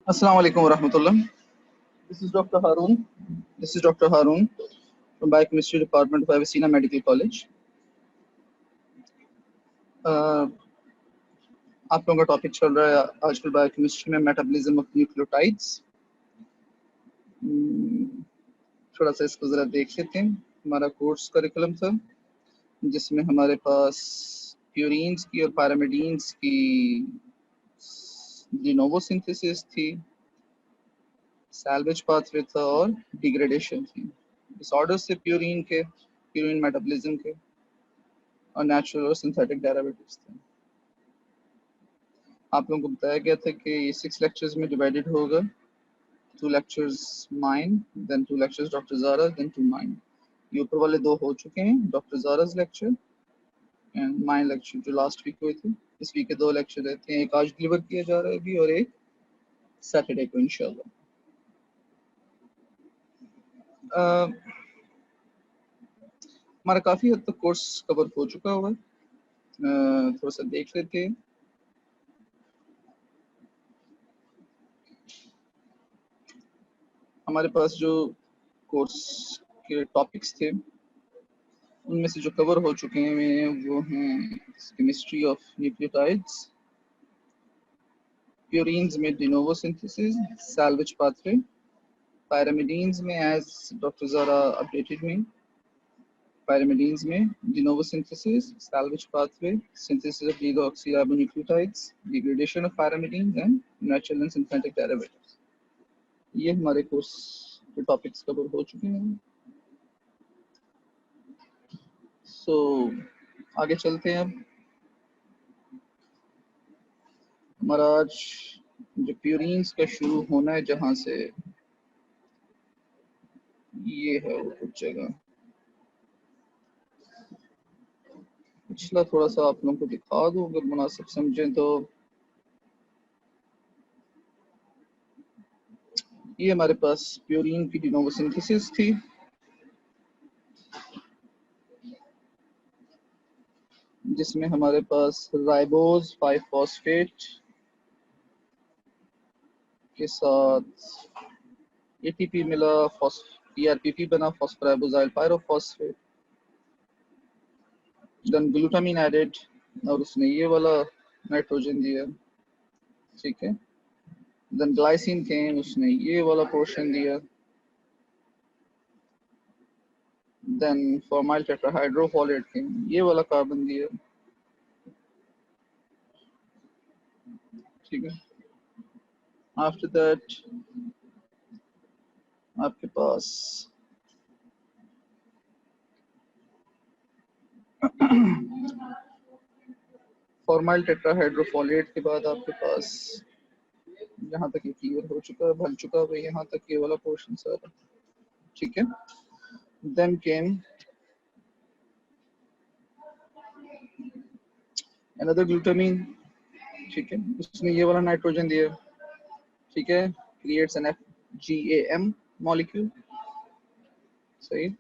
Assalamu alaikum wa rahmatullah. This is Dr. Haroon. This is Dr. Haroon from Biochemistry Department of Avicenna Medical College. आप लोगों का topic चल रहा है आजकल बायोकेमिस्ट्री में मेटाबॉलिज्म ऑफ न्यूक्लियोटाइड्स। थोड़ा सा इसको ज़रा देख लेते हैं। हमारा कोर्स करिकुलम था जिसमें हमारे पास प्यूरीन्स की और पैरामिडीन्स की डी नोवो सिंथेसिस थी, सैल्वेज पाथवे था और डिग्रेडेशन थी। डिसऑर्डर्स से प्यूरीन मेटाबॉलिज्म के और नेचुरल और सिंथेटिक डेरिवेटिव्स थे। आप लोगों को बताया गया था कि ये 6 लेक्चर्स में डिवाइडेड होगा। 2 lectures mine, then 2 lectures doctor Zara, then 2 mine. ये ऊपर वाले 2 हो चुके हैं, doctor Zara's lecture and mine lecture जो लास्ट वीक हुए थे। इस वीक के 2 लेक्चर रहते हैं, एक आज डिलीवर किया जा रहा है अभी और एक सैटरडे को इंशाल्लाह। हमारा काफ़ी हद तक कोर्स कवर हो चुका हुआ है। थोड़ा सा देख लेते हैं। हमारे पास जो कोर्स के टॉपिक्स थे उनमें से जो कवर हो चुके हैं वो हैं केमिस्ट्री ऑफ न्यूक्लियोटाइड्स, प्यूरीन्स में de novo synthesis, salvage pathway, pyrimidines में एज डॉक्टर ज़ारा अपडेटेड में, पैरामिडीन्स में de novo synthesis, salvage pathway, synthesis of deoxyribonucleotides, degradation of pyrimidines and natural and synthetic derivatives. ये हमारे कोर्स के टॉपिक्स कवर हो चुके हैं। सो आगे चलते हैं। अब हमारा आज जो प्यूरीन्स का शुरू होना है जहाँ से, ये है वो कुछ जगह। पिछला थोड़ा सा आप लोगों को दिखा दूँ अगर मुनासिब समझें तो। ये हमारे पास प्यूरीन की डी नोवो सिंथेसिस थी जिसमें हमारे पास राइबोज 5 फॉस्फेट के साथ एटीपी मिला, पीआरपीपी बना, फॉस्फोराइबोजाइल पायरोफॉस्फेट, देन ग्लूटामीन एडेड और उसने ये वाला नाइट्रोजन दिया, ठीक है। देन ग्लाइसिन केम, उसने ये वाला पोर्शन दिया। देन फॉर्माइल टेट्राहाइड्रोफोलेट केम, ये वाला कार्बन दिया, ठीक है। आफ्टर दैट आपके पास फॉर्माइल टेट्राहाइड्रोफोलेट के बाद आपके पास यहाँ तक ये क्लियर हो चुका है, भर चुका है यहाँ तक ये वाला पोर्शन सारा, ठीक है। देन केम अनदर ग्लूटामीन, ठीक है, उसने ये वाला नाइट्रोजन दिया, ठीक है, क्रिएट्स एन FGAM मॉलिक्यूल, सही।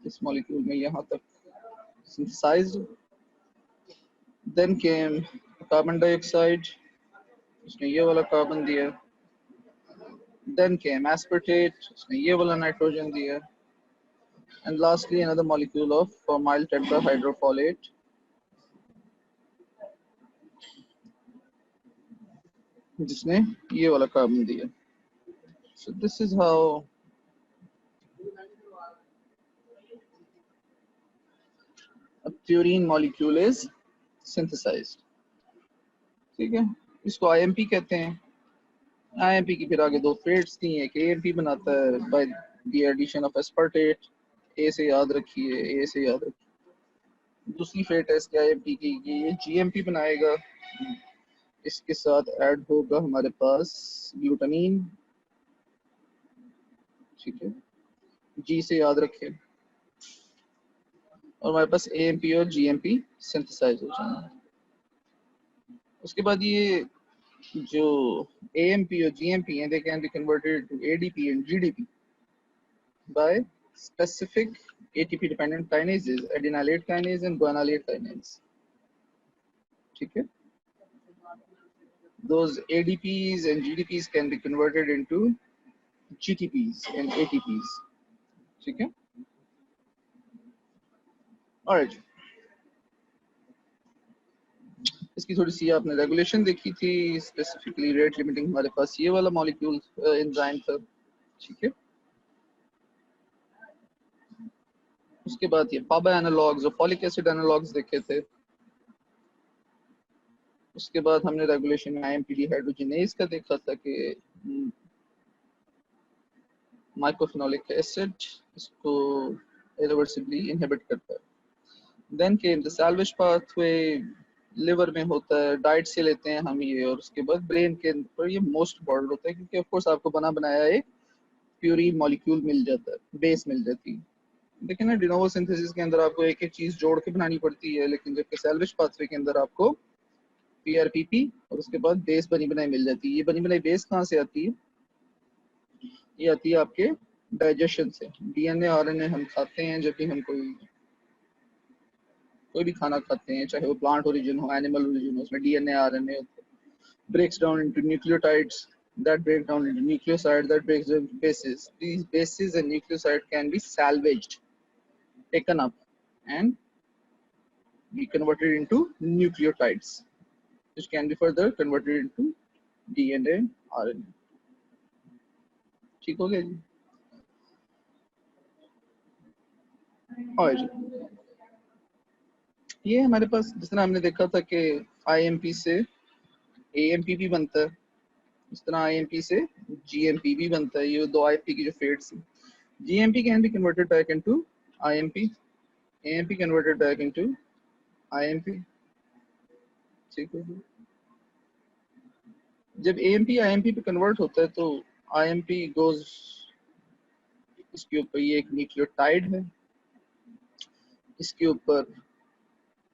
इस मॉलिक्यूल में यहाँ तक synthesised. Then came carbon dioxide, उसने ये वाला कार्बन दिया। देन केम एस्पर्टेट, उसने ये वाला नाइट्रोजन दिया। And lastly another molecule of formyl tetrahydrofolate, जिसने ये वाला कार्बन दिया। So this is how a purine molecule is synthesized, ठीक है। इसको IMP कहते हैं। IMP की फिर आगे 2 फेट्स दी हैं, एक AMP बनाता है by the addition of aspartate, A से याद रखिए, ए से याद रखिए। दूसरी फेट है इसके IMP की, ये GMP बनाएगा। इसके साथ ऐड होगा हमारे पास ग्लूटामीन, ठीक है, G से याद रखें, और हमारे पास AMP और GMP सिंथेसाइज हो जाएंगे। उसके बाद ये जो AMP और GMP हैं, they can be converted to ADP and GDP by specific ATP dependent kinases, adenylate kinase and guanylate kinase, ठीक है। those ADPs and GDPs can be converted into GTPs and ATPs. ठीक है? Alright. इसकी थोड़ी सी आपने regulation देखी थी, specifically rate limiting हमारे पास ये वाला मॉलिक्यूल एंजाइम था, ठीक है। उसके बाद ये पाबा एनालॉग्स और फॉलिक एसिड एनालॉग्स देखे थे। उसके बाद हमने रेगुलेशन में आईएमपीडी हाइड्रोजिनेज का देखा था कि माइक्रोफिनोलिक एसिड इसको इरिवर्सिबली इनहिबिट करता है। Then came the salvage pathway, liver में होता है, डाइट से लेते हैं हम ये, और उसके बाद ब्रेन के ऊपर ये मोस्ट इम्पोर्टेंट होता है क्योंकि ऑफ कोर्स आपको बना बनाया एक प्यूरिन मॉलिक्यूल मिल जाता है, बेस मिल जाती है। देखिए ना, डिनोवो सिंथेसिस के अंदर आपको एक एक चीज जोड़ के बनानी पड़ती है, लेकिन जबकि सैल्वेज पाथवे के अंदर आपको पीआरपीपी और उसके बाद बेस बनी बनाई मिल जाती है। ये बनी बनाई बेस कहाँ से आती है? ये आती है आपके डाइजेशन से। डीएनए आरएनए हम खाते हैं जब भी हम कोई भी खाना खाते हैं, चाहे वो प्लांट ओरिजिन हो, एनिमल ओरिजिन हो, उसमें डीएनए आरएनए होते हैं। Breaks down into nucleotides that break down into nucleoside that breaks down into bases. These bases and nucleoside can be salvaged, taken up and be converted into nucleotides, which can be further converted into DNA, RNA. ठीक हो गया जी? और ये हमारे पास जिस तरह हमने देखा था कि IMP से AMP भी बनता है, इस तरह IMP से GMP भी बनता है। ये दो IMP की जो फेट्स हैं, GMP can be converted back into IMP, AMP converted back into IMP। ठीक है, जब AMP IMP पे कन्वर्ट होता है तो IMP गोज, इसके ऊपर ये एक न्यूक्लियोटाइड है, इसके ऊपर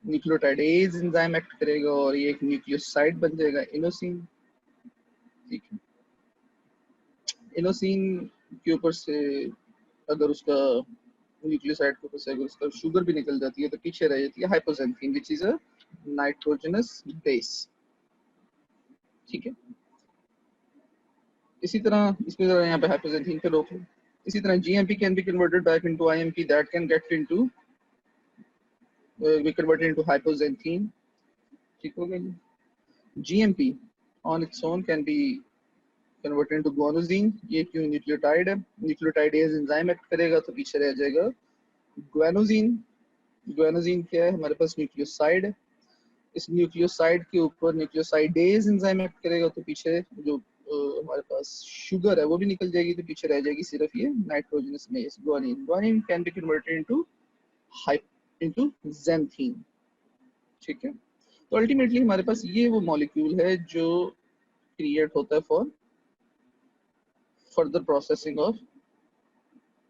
न्यूक्लियोटाइडेज एंजाइम एक्ट करेगा और ये एक न्यूक्लियोसाइड बन जाएगा, इनोसिन। ठीक है, इनोसिन के ऊपर से अगर उसका न्यूक्लियोसाइड के ऊपर से अगर उसका शुगर भी निकल जाती है तो पीछे रह जाती है हाइपोजेंथीन, which is a nitrogenous base. ठीक है, इसी तरह इसमें जरा यहाँ पे हाइपोजेंथीन पे रोक लो। इसी तरह GMP can be converted back into IMP that can get into be converted into hypoxanthine। ठीक हो गया? GMP on its own can be converted into guanosine। ये क्यों? न्यूक्लियोटाइड है, न्यूक्लियोटाइडेज एंजाइम एक्ट करेगा तो पीछे रह जाएगा ग्वानोजीन। ग्वानोजीन क्या है? हमारे पास न्यूक्लियोसाइड है, इस न्यूक्लियोसाइड के ऊपर न्यूक्लियोसाइडेज एंजाइम एक्ट करेगा तो पीछे जो हमारे पास शुगर है वो भी निकल जाएगी, तो पीछे रह जाएगी सिर्फ ये nitrogenous base guanine. Guanine can be converted into xanthine. ठीक है, तो अल्टीमेटली हमारे पास ये वो मॉलिक्यूल है जो क्रिएट होता है for further processing of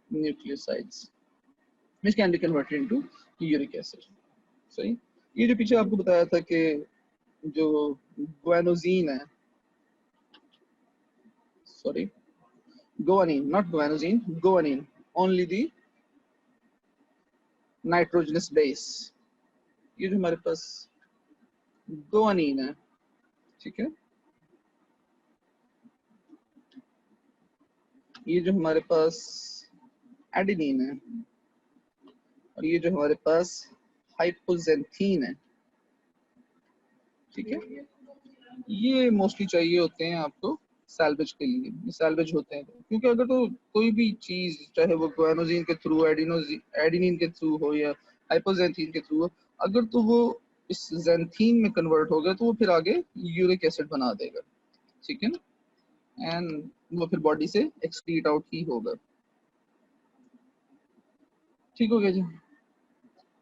nucleosides which can be converted into uric acid. सही, ये जो पीछे आपको बताया था कि जो ग्वानोजीन है, sorry, guanine, not guanosine, guanine, only the nitrogenous base। ये जो हमारे पास guanine है, ठीक है, ये जो हमारे पास एडेनिन है और ये जो हमारे पास हाइपोजेंथीन है, ठीक है, ये मोस्टली चाहिए होते हैं आपको सैल्वेज के लिए। सैल्वेज होते हैं क्योंकि अगर तो कोई भी चीज, चाहे वो ग्वानोजीन के थ्रू, एडेनिन के थ्रू हो या हाइपोजेंथीन के थ्रू हो, अगर तो वो इस ज़ैंथीन में कन्वर्ट हो गया तो वो फिर आगे यूरिक एसिड बना देगा। ठीक है ना, एंड वो फिर बॉडी से एक्सक्रीट आउट ही होगा। ठीक हो गया जी?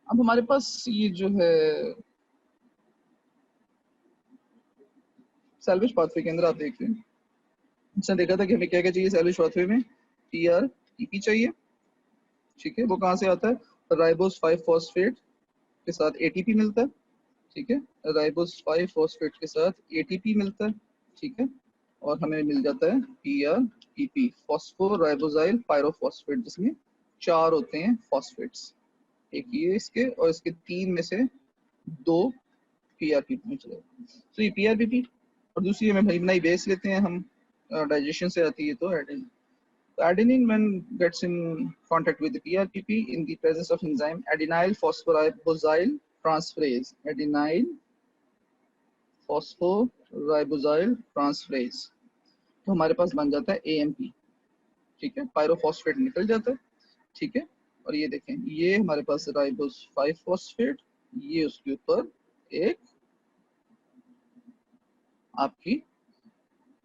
अब हमारे पास ये जो है सैल्वेज पाथवे के अंदर आप देख लें, इसने देखा था कि हमें क्या क्या चाहिए सैल्वेज पाथवे में? PRPP चाहिए। ठीक है, वो कहाँ से आता है? राइबोस 5 फॉस्फेट के साथ ATP मिलता है। ठीक है, राइबोस 5 फॉस्फेट के साथ ATP मिलता है। ठीक है, और हमें मिल जाता है PRPP, फॉस्फो राइबोजाइल पायरोफॉस्फेट, जिसमें 4 होते हैं फॉस्फेट्स, एक ये इसके और इसके 3 में से 2 PRPP में चले। तो ये PRPP और दूसरी में भाई बनाई बेस लेते हैं हम, डाइजेशन से आती है तो adenine. Adenine, when gets in contact with the PRPP in the presence of enzyme adenyl phosphoribosyl transferase, adenyl phosphoribosyl transferase, तो हमारे पास बन जाता है AMP। ठीक है, पायरोफॉस्फेट निकल जाता है। ठीक है, और ये देखें, ये हमारे पास राइबोस 5 फॉस्फेट, ये उसके ऊपर एक आपकी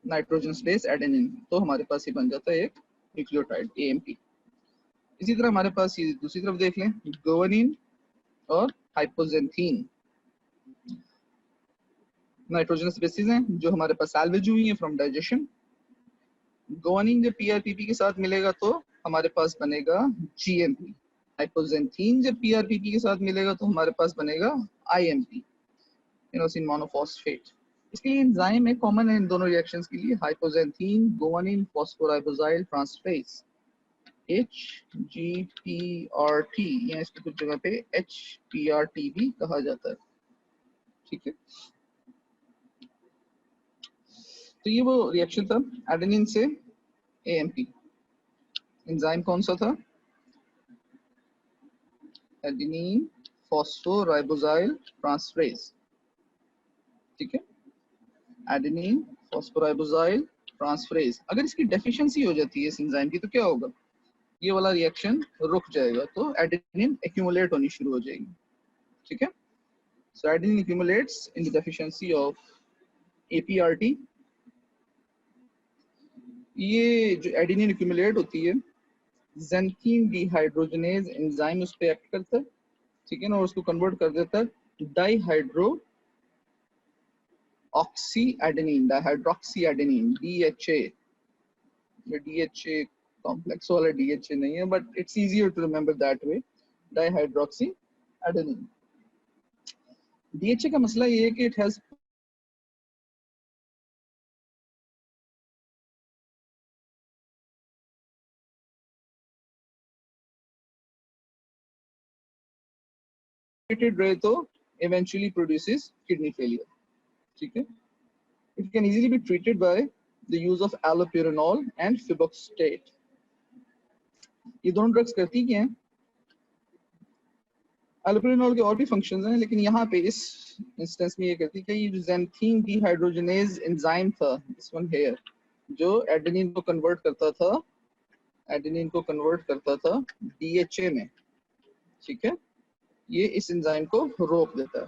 नाइट्रोजन स्पेस एडेनिन, तो हमारे पास ये बन जाता है एक न्यूक्लियोटाइड AMP। इसी तरह हमारे पास ये दूसरी तरफ देख लें, गुआनिन और हाइपोजेंथीन नाइट्रोजन स्पेसीज हैं जो हमारे पास सैल्वेज हुई हैं फ्रॉम डाइजेशन। गुआनिन जब पीआरपीपी के साथ मिलेगा तो हमारे पास बनेगा जीएमपी। हाइपोजेंथीन जब पीआरपीपी के साथ मिलेगा तो हमारे पास बनेगा आईएमपी, इनोसिन मोनोफॉस्फेट। इसके लिए एंजाइम है कॉमन है इन दोनों रिएक्शंस के लिए, हाइपोजेंथीन गुआनिन फॉस्फोराइबोजाइल ट्रांसफरेज, HGPRT, या इसको कुछ जगह पे HPRT भी कहा जाता है। ठीक है, तो ये वो रिएक्शन था एडेनिन से AMP। एंजाइम कौन सा था? Adenine phosphoribosyl transferase. ठीक है, एडेनिन फॉस्फोराइबोजाइल ट्रांसफरेज। अगर इसकी डेफिशिएंसी हो जाती है इस एंजाइम की तो क्या होगा? ये वाला रिएक्शन रुक जाएगा, तो एडेनिन एक्यूमुलेट होनी शुरू हो जाएगी। ठीक है, so adenine accumulates in the deficiency of APRT। ये जो एडेनिन एक्यूमुलेट होती है, ज़ैंथीन डिहाइड्रोजनेज एंजाइम उस पे एक्ट करता है। ठीक है ना, और उसको कन्वर्ट कर देता है dihydroxy adenine, dihydroxy adenine, DHA। ये DHA कॉम्प्लेक्स वाला DHA नहीं है, but it's easier to remember that way, dihydroxy adenine. DHA का मसला ये है कि इट हैज रहे तो eventually produces kidney failure. ठीक है, it can easily be treated by the use of allopurinol and febuxostate. ये दोनों ड्रग्स करती क्या हैं? एलोपुरिनॉल के और भी फंक्शंस हैं, लेकिन यहाँ पे इस इंस्टेंस में ये करती है कि ये जो ज़ैंथीन डिहाइड्रोजनेज एंजाइम था, दिस वन हियर, जो एडेनिन को कन्वर्ट करता था, एडेनिन को कन्वर्ट करता था DHA में। ठीक है, ये इस एंजाइम को रोक देता है।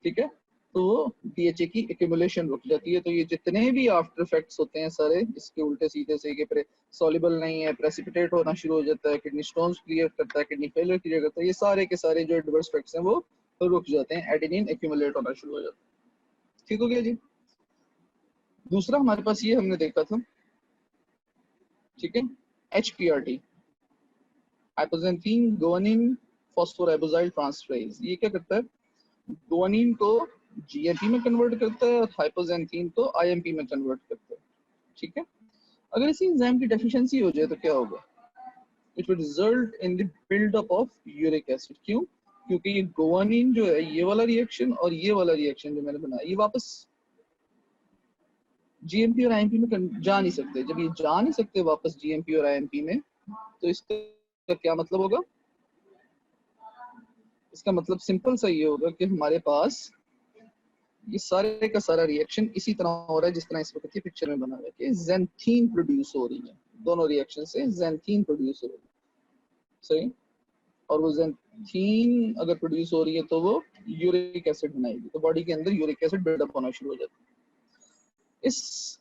ठीक है, तो DHA की एक्यूमुलेशन रुक जाती है। तो ये जितने भी आफ्टर इफेक्ट्स होते हैं सारे इसके उल्टे सीधे से, कि सॉल्युबल नहीं है, प्रेसिपिटेट होना शुरू हो जाता है, किडनी स्टोन्स क्रिएट करता है, किडनी फेलियर क्रिएट करता है, ये सारे के सारे जो एडवर्स इफेक्ट्स हैं वो रुक जाते हैं, एडेनिन एक्यूमुलेट होना शुरू हो जाता है। ठीक हो गया जी। दूसरा हमारे पास ये हमने देखा था, ठीक है, HPRT, हाइपोजेंथीन गुआनिन फॉस्फोराइबोजाइल ट्रांसफरेज। ये क्या करता है? गुआनिन को GMP में कन्वर्ट करता है और हाइपोजेंथीन को IMP में कन्वर्ट करता है। ठीक है, अगर इसी एंजाइम की डेफिशिएंसी हो जाए तो क्या होगा? It will result in the buildup of uric acid. क्यों? क्योंकि ये गुआनिन जो है, ये वाला रिएक्शन और ये वाला रिएक्शन जो मैंने बनाया, ये वापस GMP और IMP में जा नहीं सकते। जब ये जा नहीं सकते वापस GMP और IMP में, तो इसका क्या मतलब होगा? इसका मतलब सिंपल सा ये होगा कि हमारे पास ये सारे का सारा रिएक्शन इसी तरह हो रहा है जिस तरह इस वक्त की पिक्चर में बना हुआ है, कि ज़ैंथीन प्रोड्यूस हो रही है, दोनों रिएक्शन से ज़ैंथीन प्रोड्यूस हो रही है। सही, और वो ज़ैंथीन अगर प्रोड्यूस हो रही है तो वो यूरिक एसिड बनाएगी, तो बॉडी के अंदर यूरिक एसिड बिल्डअप होना शुरू हो जाता है। इस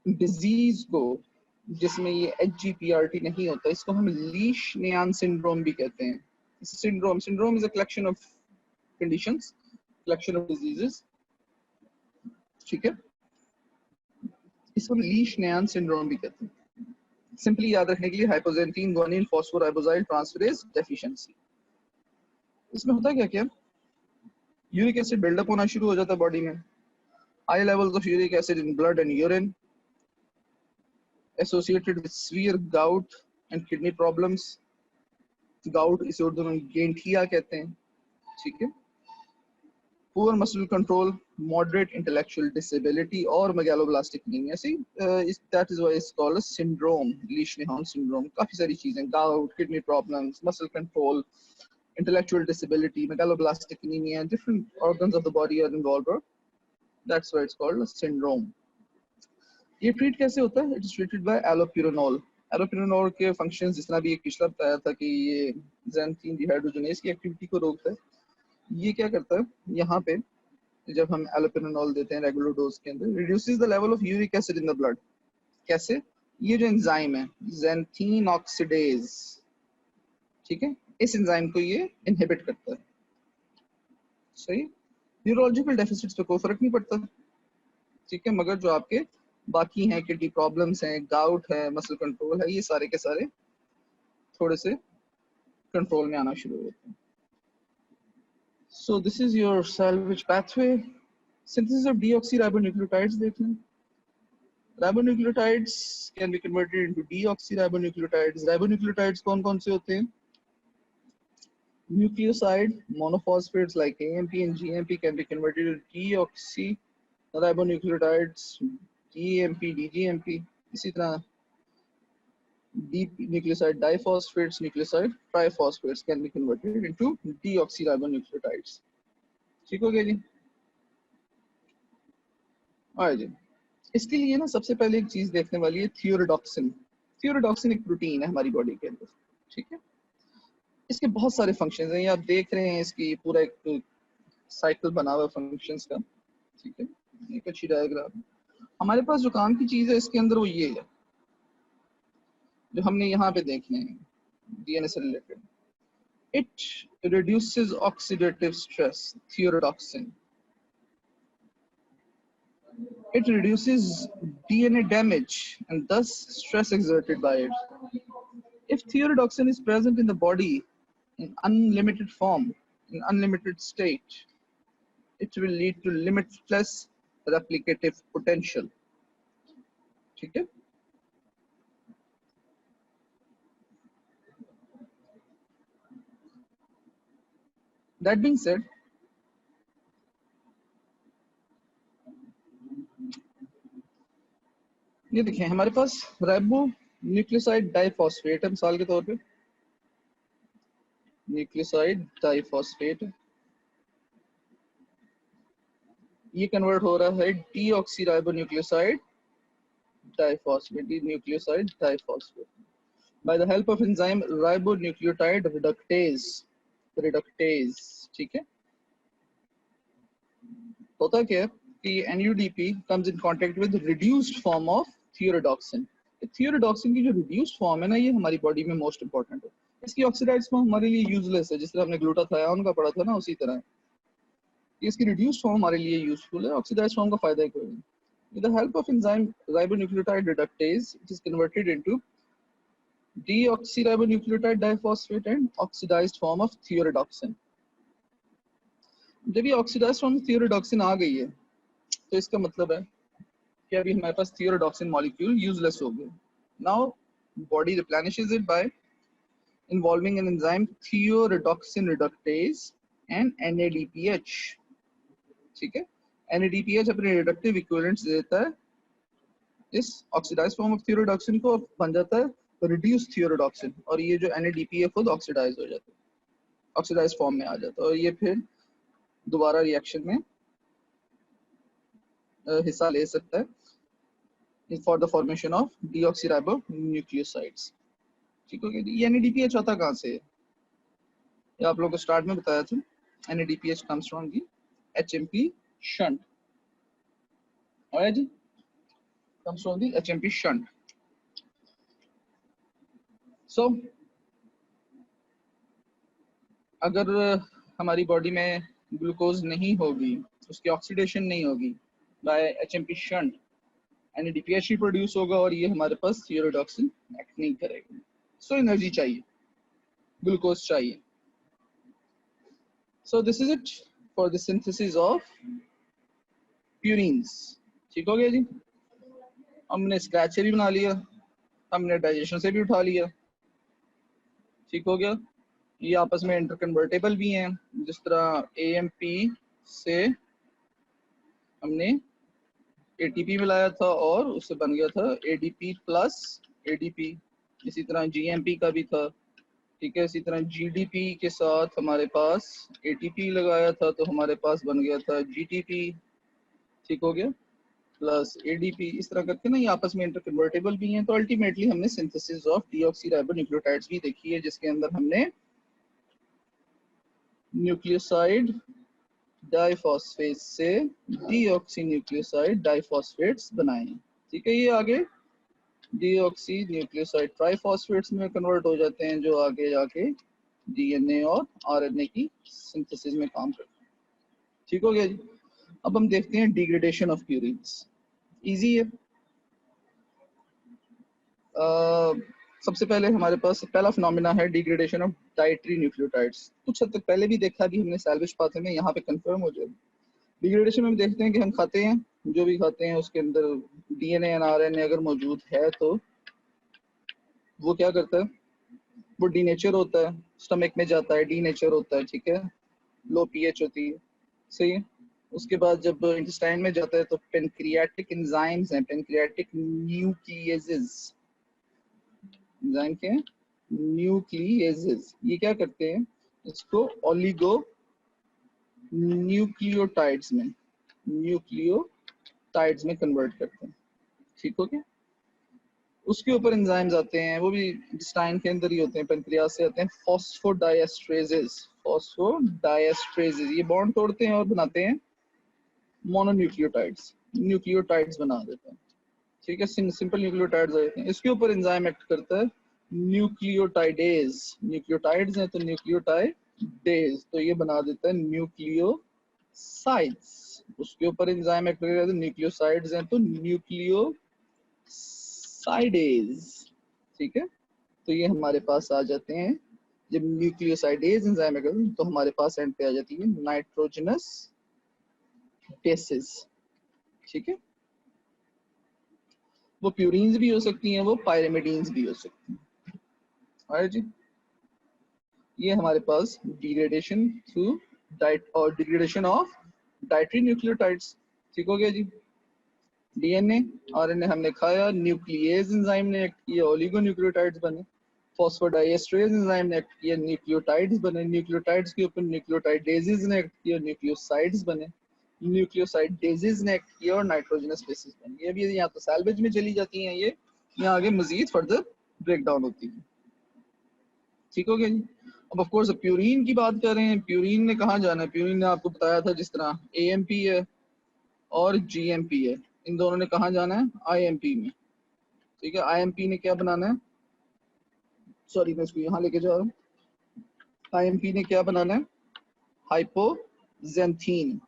डिजीज को, जिसमें ये HGPRT नहीं होता, इसको हम लीश-न्यान सिंड्रोम भी कहते हैं। Syndrome is a collection of conditions, collection of diseases. ठीक है, इसको लीश-न्यान सिंड्रोम भी कहते हैं। सिंपली याद रखने के लिए, हाइपोजेंथीन गुआनिन फॉस्फोराइबोजाइल ट्रांसफरेज डेफिशिएंसी। इसमें होता क्या क्या? यूरिक एसिड बिल्डअप होना शुरू हो जाता है बॉडी में, high levels of uric acid in blood and urine associated with severe gout and kidney problems. Gout इसे उर्दू में गेंठिया कहते हैं। ठीक है, poor muscle control, moderate intellectual disability, or megaloblastic anemia. See, that is why it's called a syndrome, Leishman syndrome. काफी सारी चीजें, gout, kidney problems, muscle control, intellectual disability, megaloblastic anemia, different organs of the body are involved. Or that's why it's called a syndrome. ये treat कैसे होता है? It is treated by allopurinol. Allopurinol के functions जिस तरह भी एक पिछला बताया था कि ये ज़ैंथीन डिहाइड्रोजनेज की एक्टिविटी को रोकता है. ये क्या करता है यहाँ पे जब हम एलोप्यूरिनोल देते हैं रेगुलर डोज के अंदर, reduces the level of uric acid in the blood. कैसे? ये जो एंजाइम है ज़ैंथीन ऑक्सीडेज, ठीक है, इस एंजाइम को ये इनहिबिट करता है. सही. न्यूरोलॉजिकल डेफिसिट्स पे कोई फर्क नहीं पड़ता, ठीक है, मगर जो आपके बाकी हैं, किडनी प्रॉब्लम्स हैं, गाउट है, मसल कंट्रोल है, ये सारे के सारे थोड़े से कंट्रोल में आना शुरू होते हैं. So this is your salvage pathway. Synthesis of deoxyribonucleotides देख लें. Ribonucleotides can be converted into deoxyribonucleotides. Ribonucleotides कौन-कौन से होते हैं? Nucleoside monophosphates like AMP and GMP can be converted to deoxyribonucleotides, DMP, DGMP. इसी तरह nucleoside diphosphates, nucleoside triphosphates can be converted into deoxyribonucleotides. ठीक हो गया जी? आए जी. इसके लिए ना सबसे पहले एक चीज देखने वाली है थियोरोडॉक्सिन. थियोरोडॉक्सिन एक प्रोटीन है हमारी बॉडी के अंदर, ठीक है. इसके बहुत सारे फंक्शंस हैं, ये आप देख रहे हैं, इसकी पूरा एक साइकिल बना हुआ फंक्शंस का, ठीक है. एक अच्छी डायग्राम. हमारे पास जो काम की चीज है इसके अंदर वो ये है जो हमने यहाँ पे देखने हैं डीएनए से related. It reduces oxidative stress, thioredoxin. It reduces DNA damage and thus stress exerted by it. If thioredoxin is present in the body in unlimited form, in unlimited state, it will lead to limitless replicative potential. ठीक है? That being said, ये देखें हमारे पास ribo nucleoside diphosphate है मिसाल के तौर पे. न्यूक्लियोसाइड डाइफॉस्फेट ये कन्वर्ट हो रहा है deoxyribonucleoside diphosphate, nucleoside diphosphate, by the help of enzyme ribonucleotide reductase. ठीक है. होता क्या है कि NUDP comes in contact with reduced form of थियोरोडॉक्सिन. थियोरोडॉक्सिन की जो रिड्यूस्ड फॉर्म है ना, ये हमारी बॉडी में मोस्ट इंपॉर्टेंट है. इसकी ऑक्सीडाइज्ड फॉर्म हमारे लिए यूजलेस है, जिस तरह हमने ग्लूटाथायोन का पढ़ा था ना, उसी तरह इसकी रिड्यूस्ड फॉर्म हमारे लिए यूजफुल है. ऑक्सीडाइज्ड फॉर्म का फायदा ही कोई नहीं. With the help of enzyme ribonucleotide reductase, it is converted into deoxyribonucleotide diphosphate and oxidized form of थियोरोडॉक्सिन. जब ये ऑक्सीडाइज्ड फॉर्म थियोरोडॉक्सिन आ गई है तो इसका मतलब है कि अभी हमारे पास थियोरोडॉक्सिन मॉलिक्यूल यूजलेस हो गए. Now body replenishes it by involving an enzyme thioredoxin reductase and NADPH. ठीक है. NADPH अपने रिडक्टिव इक्विवेलेंट्स देता है इस ऑक्सीडाइज्ड फॉर्म ऑफ थियोरोडॉक्सिन को, बन जाता है रिड्यूस्ड थियोरोडॉक्सिन, और ये जो NADPH खुद ऑक्सीडाइज हो जाता है, ऑक्सीडाइज्ड फॉर्म में आ जाता है, और ये फिर दोबारा रिएक्शन में हिस्सा ले सकता है फॉर द फॉर्मेशन ऑफ डीऑक्सीराइबोन्यूक्लियोसाइड्स. ठीक हो गया. ये NADPH आता कहाँ से है? ये आप लोगों को स्टार्ट में बताया था. NADPH comes from the HMP shunt. जी, comes from the HMP shunt. So अगर हमारी बॉडी में ग्लूकोज नहीं होगी, उसकी ऑक्सीडेशन नहीं होगी बाय HMP shunt, NADPH ही प्रोड्यूस होगा और ये हमारे पास थियोरोडॉक्सिन एक्ट नहीं करेगा. सो एनर्जी चाहिए, ग्लूकोज चाहिए. So this is it for the synthesis of purines. ठीक हो गया जी. हमने स्क्रैच से भी बना लिया, हमने डाइजेशन से भी उठा लिया. ठीक हो गया. ये आपस में इंटरकन्वर्टेबल भी हैं, जिस तरह AMP से हमने ATP मिलाया था और उससे बन गया था ADP प्लस ADP। इसी तरह GMP का भी था, ठीक है। इसी तरह GDP के साथ हमारे पास ATP लगाया था तो हमारे पास बन गया था GTP, ठीक हो गया, प्लस ADP। इस तरह करके ना ये आपस में इंटरकन्वर्टेबल भी हैं। तो अल्टीमेटली हमने सिंथेसिस ऑफ डीऑक्सीराइबोन्यूक्लियोटाइड्स भी देखी है, जिसके अंदर हमने न्यूक्लियोसाइड डाइफॉस्फेट से डीऑक्सी डाइफॉस्फेट्स बनाए हैं, ठीक है। ये आगे डीऑक्सी न्यूक्लियोसाइड ट्राइफॉस्फेट्स में कन्वर्ट हो जाते हैं, जो आगे जाके DNA और RNA की सिंथेसिस में काम करते हैं, ठीक हो गया जी। अब हम देखते हैं डिग्रेडेशन ऑफ प्यूरिन्स। इजी है। सबसे पहले हमारे पास पहला फिनोमिना है डिग्रेडेशन ऑफ डाइटरी न्यूक्लियोटाइड्स। कुछ हद तक पहले भी देखा, भी हमने सैल्वेज पाथे में, यहाँ पे कंफर्म हो जाएगा। डिग्रेडेशन में हम देखते हैं कि हम खाते हैं, जो भी खाते हैं उसके अंदर DNA एंड RNA अगर मौजूद है तो वो क्या करता है, वो डीनेचर होता है, स्टमक में जाता है, डीनेचर होता है, ठीक है, लो pH होती है, सही है। उसके बाद जब इंटेस्टाइन में जाता है तो पेनक्रियाटिक एंजाइम्स हैं, पेनक्रियाटिक न्यूक्लिएजेस, एंजाइम के न्यूक्लिएजेस, ये क्या करते हैं, इसको ओलिगो न्यूक्लियोटाइड्स में कन्वर्ट करते हैं, ठीक हो गया। उसके ऊपर एंजाइम्स आते हैं, वो भी इंटेस्टाइन के अंदर ही होते हैं, पेनक्रियास से आते हैं, फॉस्फोडाइएस्ट्रेजेस, ये बॉन्ड तोड़ते हैं और बनाते हैं न्यूक्लियोटाइड्स बना देते हैं, ठीक है, सिंपल न्यूक्लियोटाइड्स आते हैं। इसके ऊपर एंजाइम एक्ट करता है न्यूक्लियोटाइड्स हैं तो न्यूक्लियोटाइडेज, तो ये बना देता है न्यूक्लियोसाइड्स। उसके ऊपर एंजाइम एक्ट करेगा तो न्यूक्लियोसाइड्स हैं तो न्यूक्लियोसाइडेज, ठीक है। तो ये हमारे पास आ जाते हैं, जब न्यूक्लियोसाइडेज एंजाइम एक्ट करते हैं तो हमारे पास एंड पे आ जाती है नाइट्रोजनस बेसिस, ठीक है। वो प्यूरीन्स भी हो सकती हैं, वो पायरिमिडीन्स भी हो सकती हैं, और जी ये हमारे पास डिग्रेडेशन थ्रू डाइट और डिग्रेडेशन ऑफ डाइटरी न्यूक्लियोटाइड्स, ठीक हो गया जी। DNA RNA हमने खाया, न्यूक्लिएज एंजाइम ने एक्ट किया, ओलिगोन्यूक्लियोटाइड्स बने, फॉस्फोडाइएस्ट्रेज एंजाइम ने एक्ट किया, न्यूक्लियोटाइड्स बने, न्यूक्लियोटाइड्स के ऊपर न्यूक्लियोटाइडेजेस ने एक्ट किया, न्यूक्लियोसाइड्स बने, न्यूक्लियोसाइडेजेस ने एक्ट किया और नाइट्रोजनस बेसिस बने। ये भी यहाँ तो सैल्वेज में चली जाती हैं, ये यहाँ आगे मजीद फर्दर ब्रेक डाउन होती है, ठीक हो गया जी। अब ऑफ कोर्स प्यूरीन की बात कर रहे हैं, प्यूरीन ने कहाँ जाना है, प्यूरीन ने आपको बताया था जिस तरह AMP है और GMP है, इन दोनों ने कहाँ जाना है, IMP में, ठीक है। IMP ने क्या बनाना है, सॉरी मैं इसको यहाँ लेके जा रहा हूँ, IMP ने क्या बनाना है, हाइपोजेंथीन,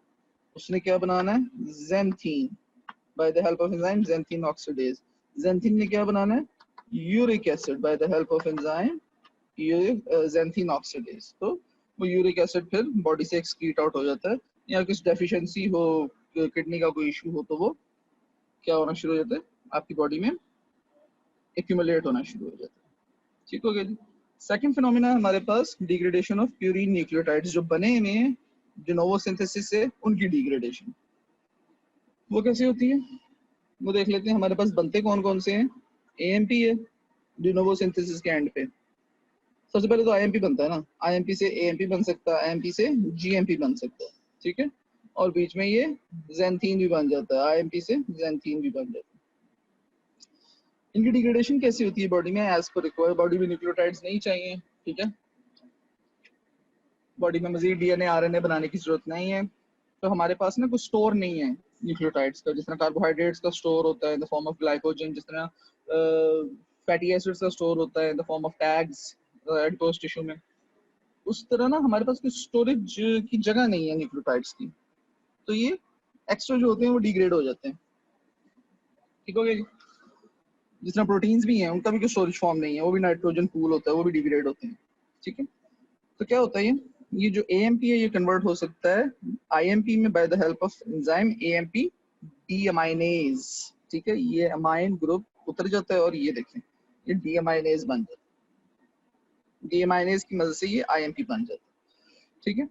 उसने क्या बनाना है, xanthine, by the help of enzyme xanthine oxidase. Xanthine ने क्या बनाना है, uric acid, by the help of enzyme xanthine oxidase. तो वो यूरिक एसिड फिर बॉडी से एक्सक्रीट आउट हो जाता है, या कुछ डेफिशिएंसी हो, किडनी का कोई इशू हो तो वो क्या होना शुरू हो जाता है, आपकी बॉडी में एक्यूमुलेट होना शुरू हो जाता है, ठीक हो गया जी। सेकंड फिनोमिना हमारे पास डिग्रेडेशन ऑफ प्यूरीन न्यूक्लियोटाइड्स, जो बने हुए हैं डिनोवो सिंथेसिस से, उनकी डिग्रेडेशन वो कैसे होती है, वो देख लेते हैं। हमारे पास बनते कौन कौन से हैं, AMP है डिनोवो सिंथेसिस के एंड पे, सबसे पहले तो IMP बनता है ना, IMP से AMP बन सकता है, IMP से GMP बन सकता है, ठीक है, और बीच में ये जेंथीन भी बन जाता है, IMP से जेंथीन भी बन जाता है। इनकी डिग्रेडेशन कैसी होती है बॉडी में, एज पर रिक्वायर, बॉडी में न्यूक्लियोटाइड्स नहीं चाहिए, ठीक है, बॉडी में मजीद DNA RNA बनाने की जरूरत नहीं है, तो हमारे पास ना कुछ स्टोर नहीं है न्यूक्लियोटाइड्स का, जिस तरह कार्बोहाइड्रेट्स का स्टोर होता है in the form of glycogen, जिस तरह फैटी एसिड्स का स्टोर होता है in the form of tags adipose tissue में, उस तरह ना हमारे पास कुछ स्टोरेज की जगह नहीं है न्यूक्लियोटाइड्स की, तो ये एक्स्ट्रा जो होते हैं वो डिग्रेड हो जाते हैं, ठीक हो गया जी। जिस तरह प्रोटीन्स भी हैं, उनका भी कोई स्टोरेज फॉर्म नहीं है, वो भी नाइट्रोजन पूल होता है, वो भी डिग्रेड होते हैं, ठीक है। तो क्या होता है, ये जो AMP है ये कन्वर्ट हो सकता है IMP में by the help of enzyme AMP डीअमाइनेज, ठीक है, ये अमाइन ग्रुप उतर जाता है और ये देखें ये डीअमाइनेज बन जाता है, डीअमाइनेज की मदद से ये IMP बन जाता है, ठीक है।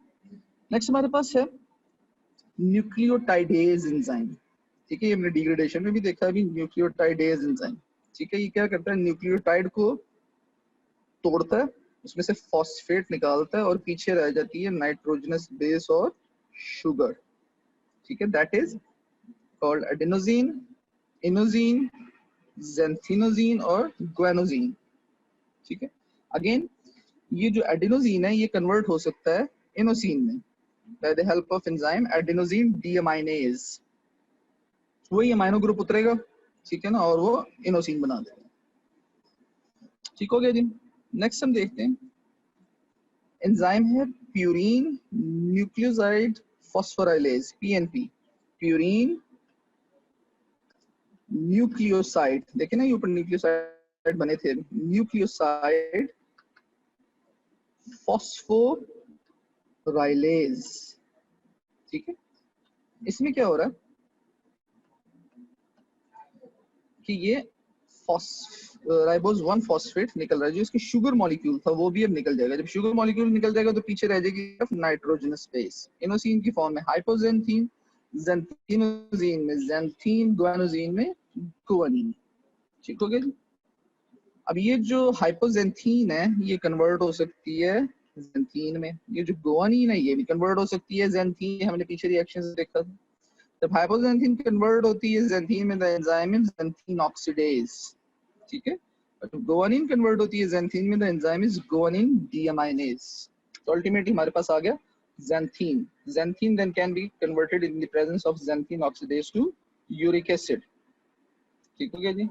नेक्स्ट हमारे पास है न्यूक्लियोटाइडेज एंजाइम, ठीक है, ये हमने डिग्रेडेशन में भी देखा अभी, न्यूक्लियोटाइडेज एंजाइम, ठीक है। ये क्या करता है, न्यूक्लियोटाइड को तोड़ता है, उसमें से फॉस्फेट निकालता है और पीछे रह जाती है नाइट्रोजनस बेस और शुगर, ठीक है। That is called adenosine, inosine, xanthosine और ग्वानोसिन, ठीक है। अगेन ये जो एडेनोसिन है ये कन्वर्ट हो सकता है इनोसिन में by the help of enzyme adenosine deaminase, वही अमाइनो ग्रुप उतरेगा, ठीक है ना, और वो इनोसिन बना देगा, ठीक हो गया जी। नेक्स्ट हम देखते हैं एंजाइम है purine nucleoside phosphorylase, PNP, purine nucleoside, देखे ना ये ऊपर न्यूक्लियोसाइड बने थे, न्यूक्लियोसाइड फॉस्फोराइलेज, ठीक है। इसमें क्या हो रहा है कि ये राइबोज 1 फॉस्फेट निकल रहा है, जो इसकी शुगर मॉलिक्यूल था वो भी अब निकल जाएगा। जब शुगर मॉलिक्यूल निकल जाएगा तो पीछे रह जाएगी नाइट्रोजनस बेस, इनोसिन की फॉर्म में हाइपोजेंथीन, ज़ैंथेनोसिन में ज़ैंथीन, ग्वानोसिन में गुआनिन, ठीक हो गया जी। अब ये जो हाइपोजेंथीन है ये कन्वर्ट हो सकती है ज़ैंथीन में, ये जो गुआनिन है ये भी कन्वर्ट हो सकती है ज़ैंथीन, हमने पीछे रिएक्शंस देखा था। जब हाइपोजेंथीन कन्वर्ट होती है ज़ैंथीन में, the enzyme is xanthine oxidase, ठीक है। और जब गुआनिन कन्वर्ट होती है ज़ैंथीन में, the enzyme is guanine deaminase. तो अल्टीमेटली हमारे पास आ गया xanthine. Xanthine then can be converted in the presence of xanthine oxidase to uric acid, ठीक हो गया जी।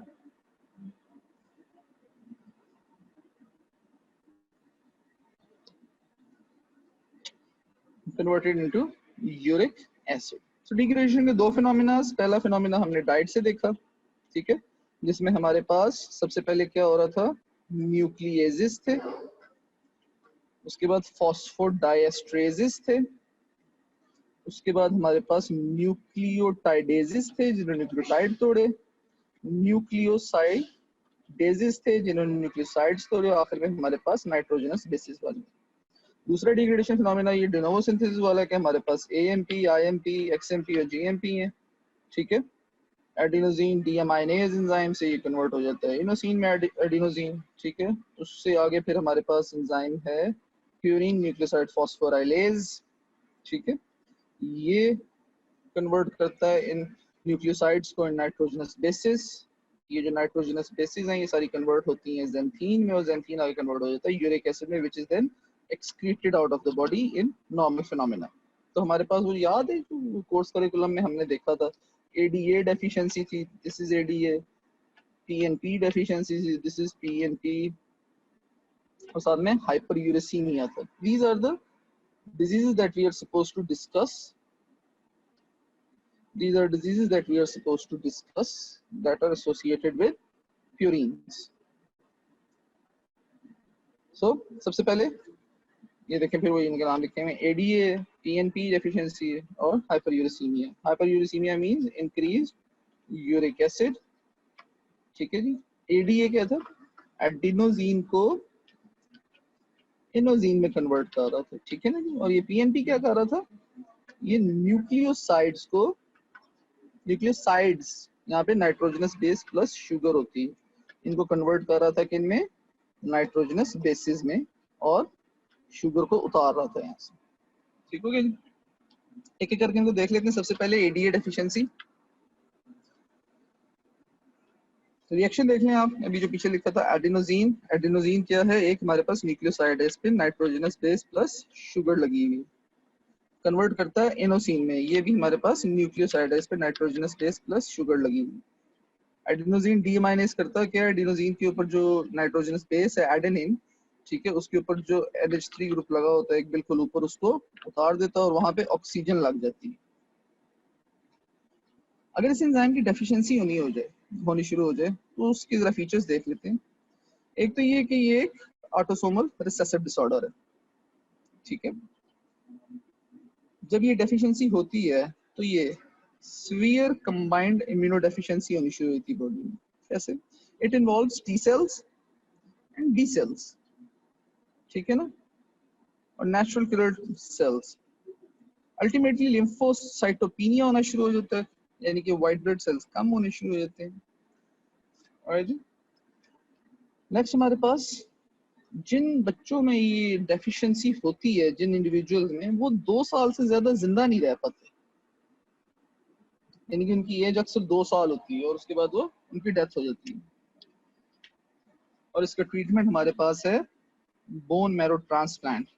Converted into uric acid. तो डिग्रेडेशन के दो फिनोमिना, पहला फिनोमिना हमने डाइट से देखा, ठीक है, जिसमें हमारे पास सबसे पहले क्या हो रहा था, न्यूक्लिएजेस थे, उसके बाद फॉस्फोडाइएस्ट्रेजेस थे, उसके बाद हमारे पास न्यूक्लियोटाइडेजेस थे जिन्होंने न्यूक्लियोटाइड तोड़े, न्यूक्लियोसाइडेजेस थे जिन्होंने न्यूक्लियोसाइड्स तोड़े, और आखिर में हमारे पास नाइट्रोजनस बेसिस वाले। दूसरा डिग्रेडेशन फिनोमेना ये de novo सिंथेसिस वाला है कि हमारे पास AMP, IMP, XMP और GMP है, ठीक है। एडिनोसिन डीअमाइनेज एंजाइम से ये कन्वर्ट हो जाता है इनोसिन में एडिनोसिन, ठीक है। उससे आगे फिर हमारे पास एंजाइम है प्यूरीन न्यूक्लियोसाइड फॉस्फोराइलेज, ठीक है। ये कन्वर्ट करता है इन न्यूक्लियोसाइड्स को इन नाइट्रोजनस बेसिस। ये जो नाइट्रोजनस बेसिस हैं ये सारी कन्वर्ट होती हैं ज़ैंथीन में, और ज़ैंथीन आगे कन्वर्ट हो जाता है यूरिक एसिड में, which is then excreted out of the body in normal phenomena। तो हमारे पास वो याद है जो कोर्स करिकुलम में हमने देखा था, ADA डेफिशिएंसी थी, this is ADA, PNP deficiency थी, दिस इज PNP, और साथ में हाइपरयूरेसीमिया था। These are the diseases that we are supposed to discuss, these are diseases that we are supposed to discuss that are associated with purines। So सबसे पहले ये देखें, फिर वो इनके नाम लिखे हैं, ADA, PNP डेफिशिएंसी और हाइपरयूरेसीमिया। हाइपरयूरेसीमिया मींस इंक्रीज यूरिक एसिड, ठीक है जी। ADA क्या था, एडिनोसिन को इनोसिन में कन्वर्ट कर रहा था, ठीक है ना जी। और ये PNP क्या कर रहा था, ये न्यूक्लियोसाइड्स को, न्यूक्लियोसाइड्स यहाँ पे नाइट्रोजनस बेस प्लस शुगर होती है, इनको कन्वर्ट कर रहा था किन में, नाइट्रोजनस बेसिस में, और शुगर को उतार रहा था यहाँ से, ठीक हो गया जी। एक एक करके इनको देख लेते हैं। सबसे पहले ADA डेफिशिएंसी, रिएक्शन देख लें आप, अभी जो पीछे लिखा था एडिनोसिन, एडिनोसिन क्या है, एक हमारे पास न्यूक्लियोसाइड है, इस पे नाइट्रोजनस बेस प्लस शुगर लगी हुई, कन्वर्ट करता है इनोसिन में, ये भी हमारे पास न्यूक्लियोसाइड है, इस पे नाइट्रोजनस बेस प्लस शुगर लगी हुई। एडिनोसिन डीअमाइनेज करता है क्या, एडिनोसिन के ऊपर जो नाइट्रोजनस बेस है एडेनिन, ठीक है, उसके ऊपर जो NH3 ग्रुप लगा होता है एक बिल्कुल ऊपर, उसको उतार देता है और वहां पे ऑक्सीजन लग जाती है। अगर इस एंजाइम की डेफिशिएंसी होनी शुरू हो जाए तो उसके जरा फीचर्स देख लेते हैं। एक तो ये कि ये एक ऑटोसोमल रिसेसिव डिसऑर्डर है, ठीक है। जब ये डेफिशिएंसी होती है तो ये सीवियर कंबाइंड इम्यूनो डेफिशिएंसी होनी शुरू होती है बॉडी में। कैसे, it involves T cells and B cells, ठीक है ना, और natural killer cells. Ultimately lymphocytopenia होना शुरू हो जाता है, यानी कि व्हाइट ब्लड सेल्स कम होने शुरू हो जाते हैं। ऑलराइट, नेक्स्ट हमारे पास जिन बच्चों में ये डेफिशिएंसी होती है, जिन इंडिविजुअल्स में, वो 2 साल से ज्यादा जिंदा नहीं रह पाते, यानी कि उनकी एज अक्सर 2 साल होती है और उसके बाद वो उनकी डेथ हो जाती है। और इसका ट्रीटमेंट हमारे पास है बोन मैरो ट्रांसप्लांट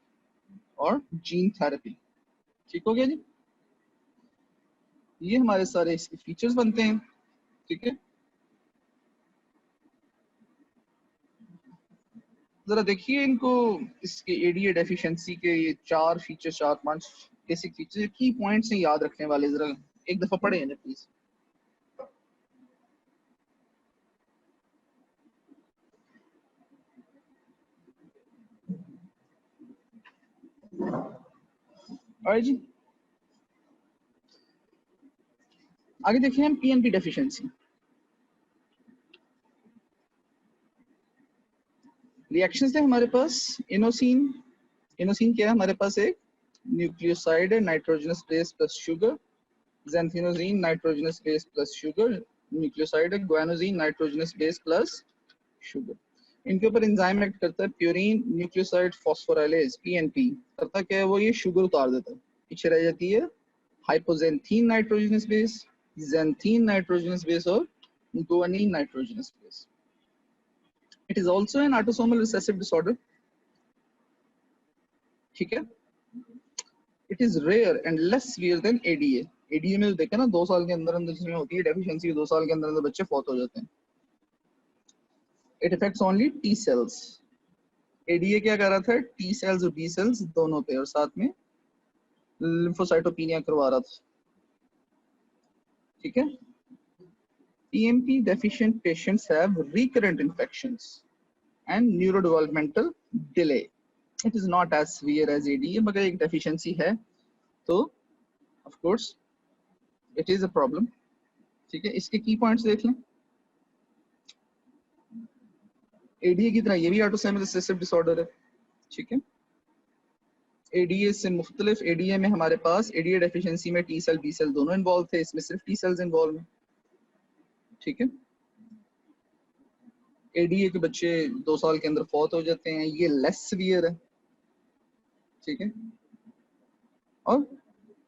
और जीन थेरेपी। ठीक हो गया जी, ये हमारे सारे इसके फीचर्स बनते हैं। ठीक है, जरा देखिए इनको, इसके एडीए डेफिशिएंसी के ये 4 फीचर, 4-5 बेसिक फीचर, की पॉइंट्स हैं याद रखने वाले, जरा एक दफा पढ़े हैं प्लीज। और जी आगे देखिए हम पीएनपी डेफिशिएंसी। रिएक्शंस है हमारे पास इनोसिन। इनोसिन क्या है हमारे पास, एक न्यूक्लियोसाइड है, nitrogenous base plus sugar. Xanthosine nitrogenous base plus sugar, nucleoside है। Guanosine nitrogenous base plus sugar. इनके ऊपर एंजाइम एक्ट करता है प्यूरिन न्यूक्लियोसाइड फॉस्फोराइलेज, पीएनपी। करता क्या है वो, ये शुगर उतार देता है, पीछे रह जाती है hypoxanthine nitrogenous base, xanthine nitrogenous base और guanine nitrogenous base. It is also an autosomal recessive disorder. ठीक है, it is rare and less severe than ADA. ADA में देखा ना, 2 साल के अंदर अंदर जिसमें होती है डेफिशिएंसी, 2 साल के अंदर अंदर बच्चे फौत हो जाते हैं। It affects only T cells. ADA क्या कर रहा था, टी सेल्स और बी सेल्स दोनों पे, और साथ में लिम्फोसाइटोपिनिया करवा रहा था। ठीक है, PMP deficient patients have recurrent infections and neurodevelopmental delay. It is not as severe as ADA, मगर एक deficiency है तो of course it is a problem. ठीक है, इसके की पॉइंट्स देख लें। एडीए की तरह ये भी ऑटोसोमल रिसेसिव डिसऑर्डर है। ठीक है, एडीए से मुख्तलिफ, एडीए में हमारे पास एडीए डेफिशिएंसी में टी सेल बी सेल दोनों इन्वॉल्व थे, इसमें सिर्फ टी सेल्स इन्वॉल्व हैं। ठीक है, एडीए के बच्चे 2 साल के अंदर फौत हो जाते हैं, ये लेस सीवियर है। ठीक है, और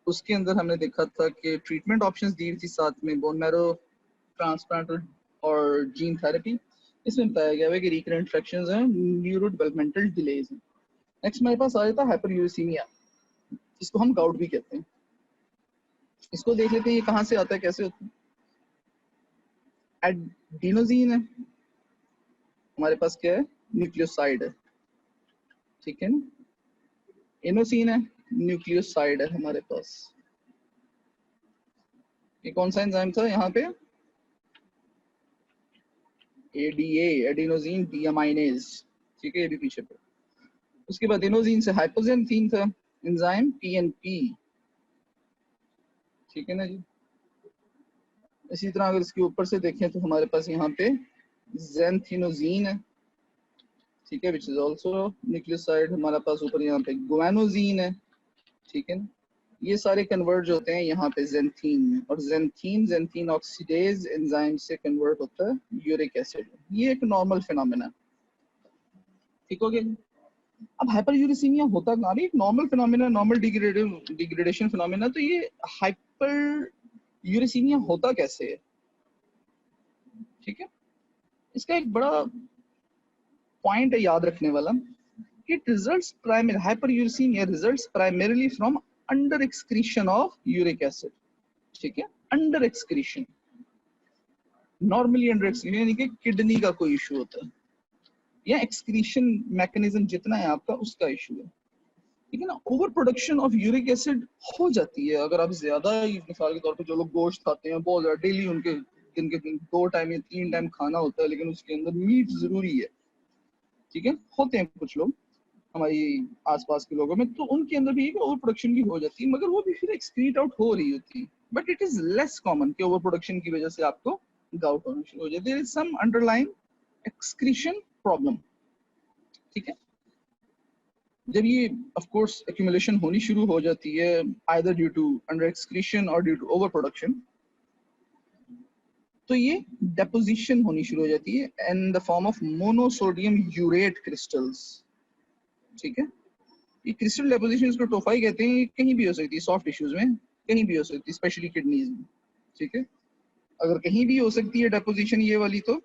उसके अंदर हमने देखा था कि ट्रीटमेंट ऑप्शंस दी थी साथ में, बोन मैरो ट्रांसप्लांट और जीन थेरेपी। इसमें बताया गया है कि रिकरेंट इन्फेक्शंस हैं, न्यूरो डेवलपमेंटल डिलेज हैं। नेक्स्ट हमारे पास आ जाता है हाइपरयूरेसीमिया, इसको हम गाउट भी कहते हैं। इसको देख लेते हैं ये कहाँ से आता है, कैसे होता है। एडिनोजीन है हमारे पास, क्या है, न्यूक्लियोसाइड है। ठीक है ना, इनोसिन है, न्यूक्लियोसाइड है हमारे पास। ये कौन सा एंजाइम था यहाँ पे, एडीए, एडिनोसिन डीअमाइनेज। ठीक है, ये भी पीछे पे। उसके बाद इनोसिन से हाइपोजेंथीन था एंजाइम पीएनपी। ठीक है ना जी, इसी तरह अगर इसके ऊपर से देखें तो हमारे पास यहाँ पे ज़ैंथेनोज़ीन है। ठीक है, विच इज ऑल्सो न्यूक्लियोसाइड। हमारे पास ऊपर यहाँ पे गुआनोजीन है। ठीक है ना, ये सारे कन्वर्ट होते हैं यहाँ पे ज़ैंथीन में, और ज़ैंथीन ऑक्सीडेज एंजाइम से कन्वर्ट होता है यूरिक एसिड। ये एक नॉर्मल फिनोमेना। ठीक हो गया। अब हाइपरयूरेसीमिया होता कहाँ, एक normal phenomena, normal degradation phenomena, तो ये हाइपर यूरेसीमिया होता कैसे है। ठीक है, इसका एक बड़ा पॉइंट है याद रखने वाला। It results primary, hyperuricemia results primarily from under excretion of uric acid. ठीक है, under excretion, normally under excretion, यानी कि किडनी का कोई इशू होता है या एक्सक्रीशन मैकेनिज्म जितना है आपका उसका इशू है। ठीक है ना, over production of uric acid हो जाती है अगर आप ज्यादा, मिसाल के तौर पे जो लोग गोश्त खाते हैं बहुत ज्यादा, डेली उनके दिन के दिन 2 टाइम या 3 टाइम खाना होता है, लेकिन उसके अंदर मीट जरूरी है। ठीक है, होते हैं कुछ लोग हमारी आसपास के लोगों में, तो उनके अंदर भी ओवर प्रोडक्शन भी हो जाती है, मगर वो भी फिर एक्सक्रीट आउट हो रही होती है। But it is less common कि ओवर प्रोडक्शन की वजह से आपको गाउट होना शुरू हो जाए। There is some underline excretion problem. ठीक है, जब ये ऑफ कोर्स एक्यूमुलेशन होनी शुरू हो जाती है either due to under excretion और ड्यू टू ओवर प्रोडक्शन, तो ये डेपोजिशन होनी शुरू हो जाती है in the form of monosodium urate crystals. ठीक है, ये क्रिस्टल डेपोजिशन इसको टोफाई कहते हैं। ये कहीं भी हो सकती है, सॉफ्ट टिश्यूज में कहीं भी हो सकती है, स्पेशली किडनीज में। ठीक है, अगर कहीं भी हो सकती है डेपोजिशन ये वाली, तो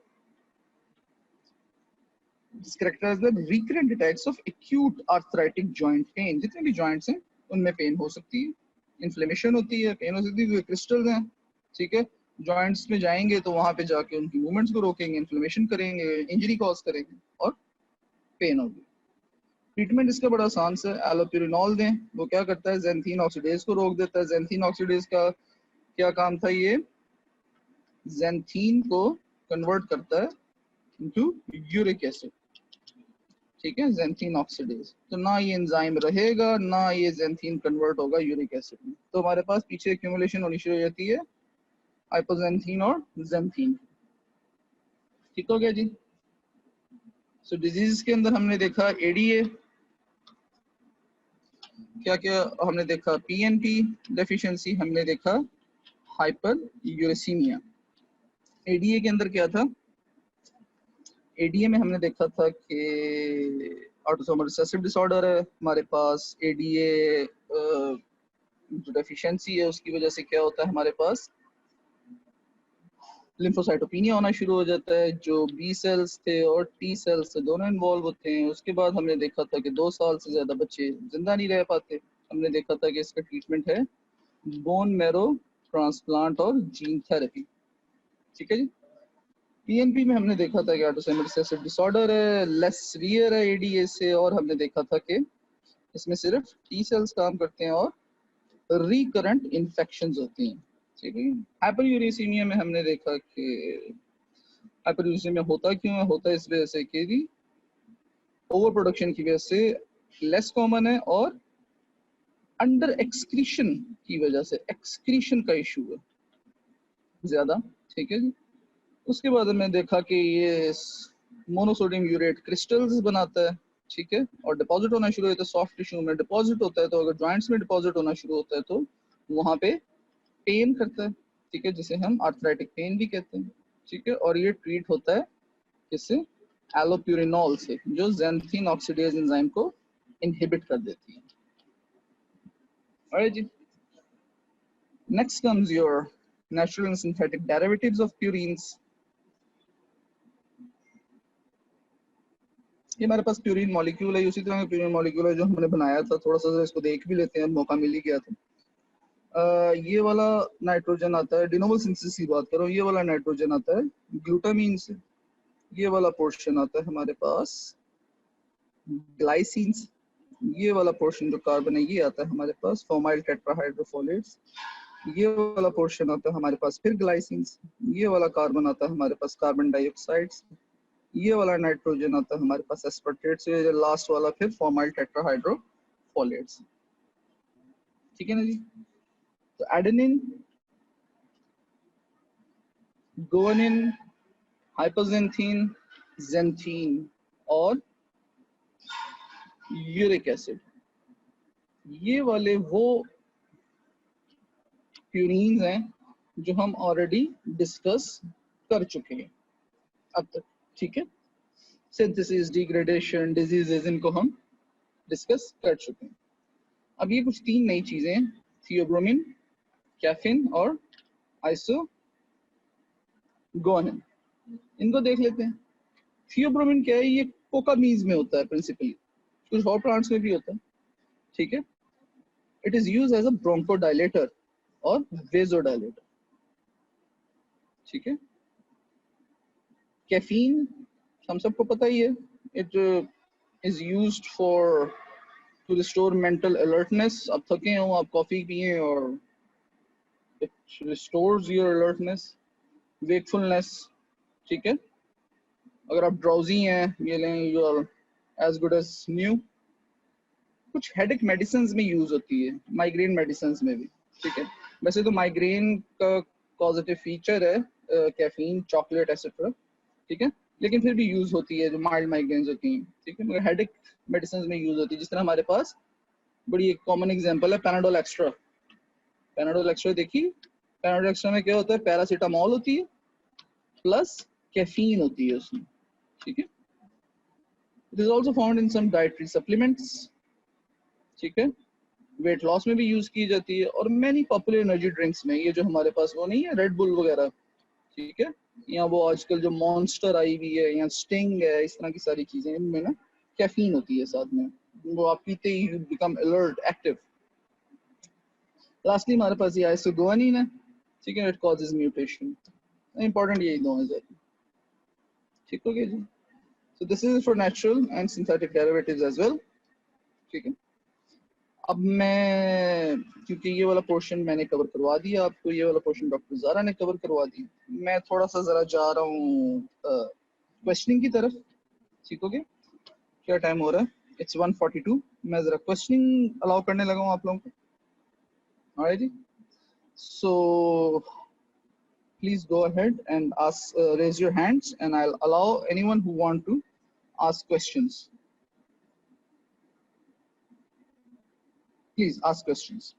recurrent attacks of acute arthritic joint pain. जितने भी जॉइंट्स हैं उनमें पेन हो सकती है, इन्फ्लेमेशन होती है, पेन हो सकती है, क्रिस्टल्स हैं। ठीक है, जॉइंट्स में जाएंगे तो वहां पे जाके उनकी मूवमेंट्स को रोकेंगे, इन्फ्लेमेशन करेंगे, इंजरी कॉज करेंगे और पेन होगी। ट्रीटमेंट इसका बड़ा आसान सा, एलोप्यूरिनॉल दें। वो क्या करता है, ज़ैंथीन ऑक्सीडेज को रोक देता है। ज़ैंथीन ऑक्सीडेज का क्या काम था, ये ज़ैंथीन को कन्वर्ट करता है इनटू यूरिक एसिड। ठीक है, ज़ैंथीन ऑक्सीडेज। तो ना ये एंजाइम रहेगा, ना ये ज़ैंथीन कन्वर्ट होगा यूरिक एसिड में। तो हमारे पास पीछे एक्यूमुलेशन होनी शुरू हो जाती है हाइपोज़ैंथीन और ज़ैंथीन। ठीक हो गया जी। सो डिजीज के अंदर हमने देखा एडीए, क्या क्या हमने देखा, पीएनपी डेफिशिएंसी, हमने देखा हाइपर यूरेसीमिया। एडीए के अंदर क्या था, एडीए में हमने देखा था कि ऑटोसोमल रिसेसिव डिसऑर्डर है हमारे पास। एडीए जो डेफिशिएंसी है उसकी वजह से क्या होता है, हमारे पास लिम्फोसाइटोपिनिया होना शुरू हो जाता है। जो बी सेल्स थे और टी सेल्स थे दोनों इन्वॉल्व होते हैं। उसके बाद हमने देखा था कि 2 साल से ज़्यादा बच्चे जिंदा नहीं रह पाते। हमने देखा था कि इसका ट्रीटमेंट है बोन मैरो ट्रांसप्लांट और जीन थेरेपी। ठीक है जी। पीएनपी में हमने देखा था कि ऑटोसोमल रिसेसिव डिसऑर्डर है, लेस सीवियर है एडीए से, और हमने देखा था कि इसमें सिर्फ टी सेल्स काम करते हैं और रिकरेंट इन्फेक्शंस होती हैं। ठीक है। हाइपरयूरेसीमिया में हमने देखा कि हाइपरयूरेसीमिया होता क्यों है, होता है इस वजह से कि ओवर प्रोडक्शन की वजह से लेस कॉमन है, और अंडर एक्सक्रीशन की वजह से एक्सक्रीशन का इशू है ज्यादा। ठीक है जी। उसके बाद हमने देखा कि ये मोनोसोडियम यूरेट क्रिस्टल्स बनाता है। ठीक है, और डिपॉजिट होना शुरू होता है सॉफ्ट टिश्यू में। डिपॉजिट होता है तो अगर जॉइंट्स में डिपॉजिट होना शुरू होता है तो वहां पे पेन करता है। ठीक है, जिसे हम आर्थराइटिक पेन भी कहते हैं। ठीक है, और ये ट्रीट होता है किससे, एलोप्यूरिनॉल से, जो ज़ैंथीन ऑक्सीडेज एंजाइम को इनहिबिट कर देती है। Alright ji. Next comes your natural and synthetic derivatives of purines. ये हमारे पास प्यूरिन मॉलिक्यूल है, उसी तरह का प्यूरिन मॉलिक्यूल है जो हमने बनाया था। थोड़ा सा इसको देख भी लेते हैं, मौका मिल ही गया था। ये वाला नाइट्रोजन आता है, डिनोवल सिंथेसिस की बात करो, ये वाला नाइट्रोजन आता है ग्लूटामीन से। ये वाला पोर्शन आता है हमारे पास ग्लाइसिन से। ये वाला पोर्शन जो कार्बन है ये आता है हमारे पास फॉर्माइल टेट्राहाइड्रोफोलेट्स। ये वाला पोर्शन आता है हमारे पास फिर ग्लाइसिन से। ये वाला कार्बन आता है हमारे पास कार्बन डाइऑक्साइड से। ये वाला नाइट्रोजन आता है हमारे पास एस्पार्टेट से। लास्ट वाला फिर फॉर्माइल टेट्राहाइड्रोफोलेट्स। ठीक है ना जी। तो एडेनिन, गुआनिन, हाइपोजेंथीन, ज़ैंथीन और यूरिक एसिड, ये वाले वो प्यूरीन्स हैं जो हम ऑलरेडी डिस्कस कर चुके हैं अब तक। ठीक है, सिंथेसिस, डिग्रेडेशन, डिजीजेज, इनको हम डिस्कस कर चुके हैं। अब ये कुछ 3 नई चीजें हैं, थियोब्रोमिन, कैफीन और आइसोगोनिन। इनको देख लेते हैं। थियोब्रोमिन क्या है, ये कोकामीज में होता है प्रिंसिपली, कुछ और प्लांट्स में भी होता है। ठीक है, it is use as a bronchodilator और वेजोडायलेटर। ठीक है, कैफीन हम सबको पता ही है, it is used for to restore mental alertness. आप थके हो, आप कॉफी पिए और it restores your alertness, wakefulness. ठीक है, अगर आप ड्राउजी हैं, ये लें, you are as good as new. कुछ हेडेक मेडिसिन में यूज होती है, माइग्रेन मेडिसिन में भी। ठीक है, वैसे तो माइग्रेन का पॉजिटिव फीचर है कैफीन, चॉकलेट, एसेट्रा। ठीक है, लेकिन फिर भी यूज होती है, जो माइल्ड माइग्रेन्स होती हैं, ठीक है, मगर हेडेक मेडिसिन में यूज होती है। जिस तरह हमारे पास बड़ी एक कॉमन एग्जांपल है पैनाडोल एक्स्ट्रा। पैनाडोल एक्स्ट्रा देखिए, पैनाडोल एक्स्ट्रा में क्या होता है, पैरासीटामोल होती है प्लस कैफीन होती है उसमें, ठीक है। It is also found in some dietary supplements, ठीक है। वेट लॉस में भी यूज की जाती है, और मैनी पॉपुलर एनर्जी ड्रिंक्स में, ये जो हमारे पास वो नहीं है रेड बुल वगैरह, ठीक है, या वो आजकल जो मॉन्स्टर आई हुई है या स्टिंग है, इस तरह की सारी चीजें, इनमें ना कैफीन होती है साथ में, वो आप पीते ही you become alert active. Lastly हमारे पास ये आइसोगुआनिन है, ठीक है, इट कॉजेज म्यूटेशन। इंपॉर्टेंट यही दो है, ठीक हो गया जी। So this is for natural and synthetic derivatives as well, ठीक है। अब मैं, क्योंकि ये वाला पोर्शन मैंने कवर करवा दिया आपको, ये वाला पोर्शन डॉक्टर ज़ारा ने कवर करवा दिया, मैं थोड़ा सा ज़रा जा रहा हूँ क्वेश्चनिंग की तरफ, ठीक हो गया। क्या टाइम हो रहा है, इट्स 1:42, मैं ज़रा क्वेश्चनिंग अलाउ करने लगा हूँ आप लोगों को। ऑलराइट जी, so please go ahead and ask, raise your hands, and I'll allow anyone who want to ask questions. Please ask questions.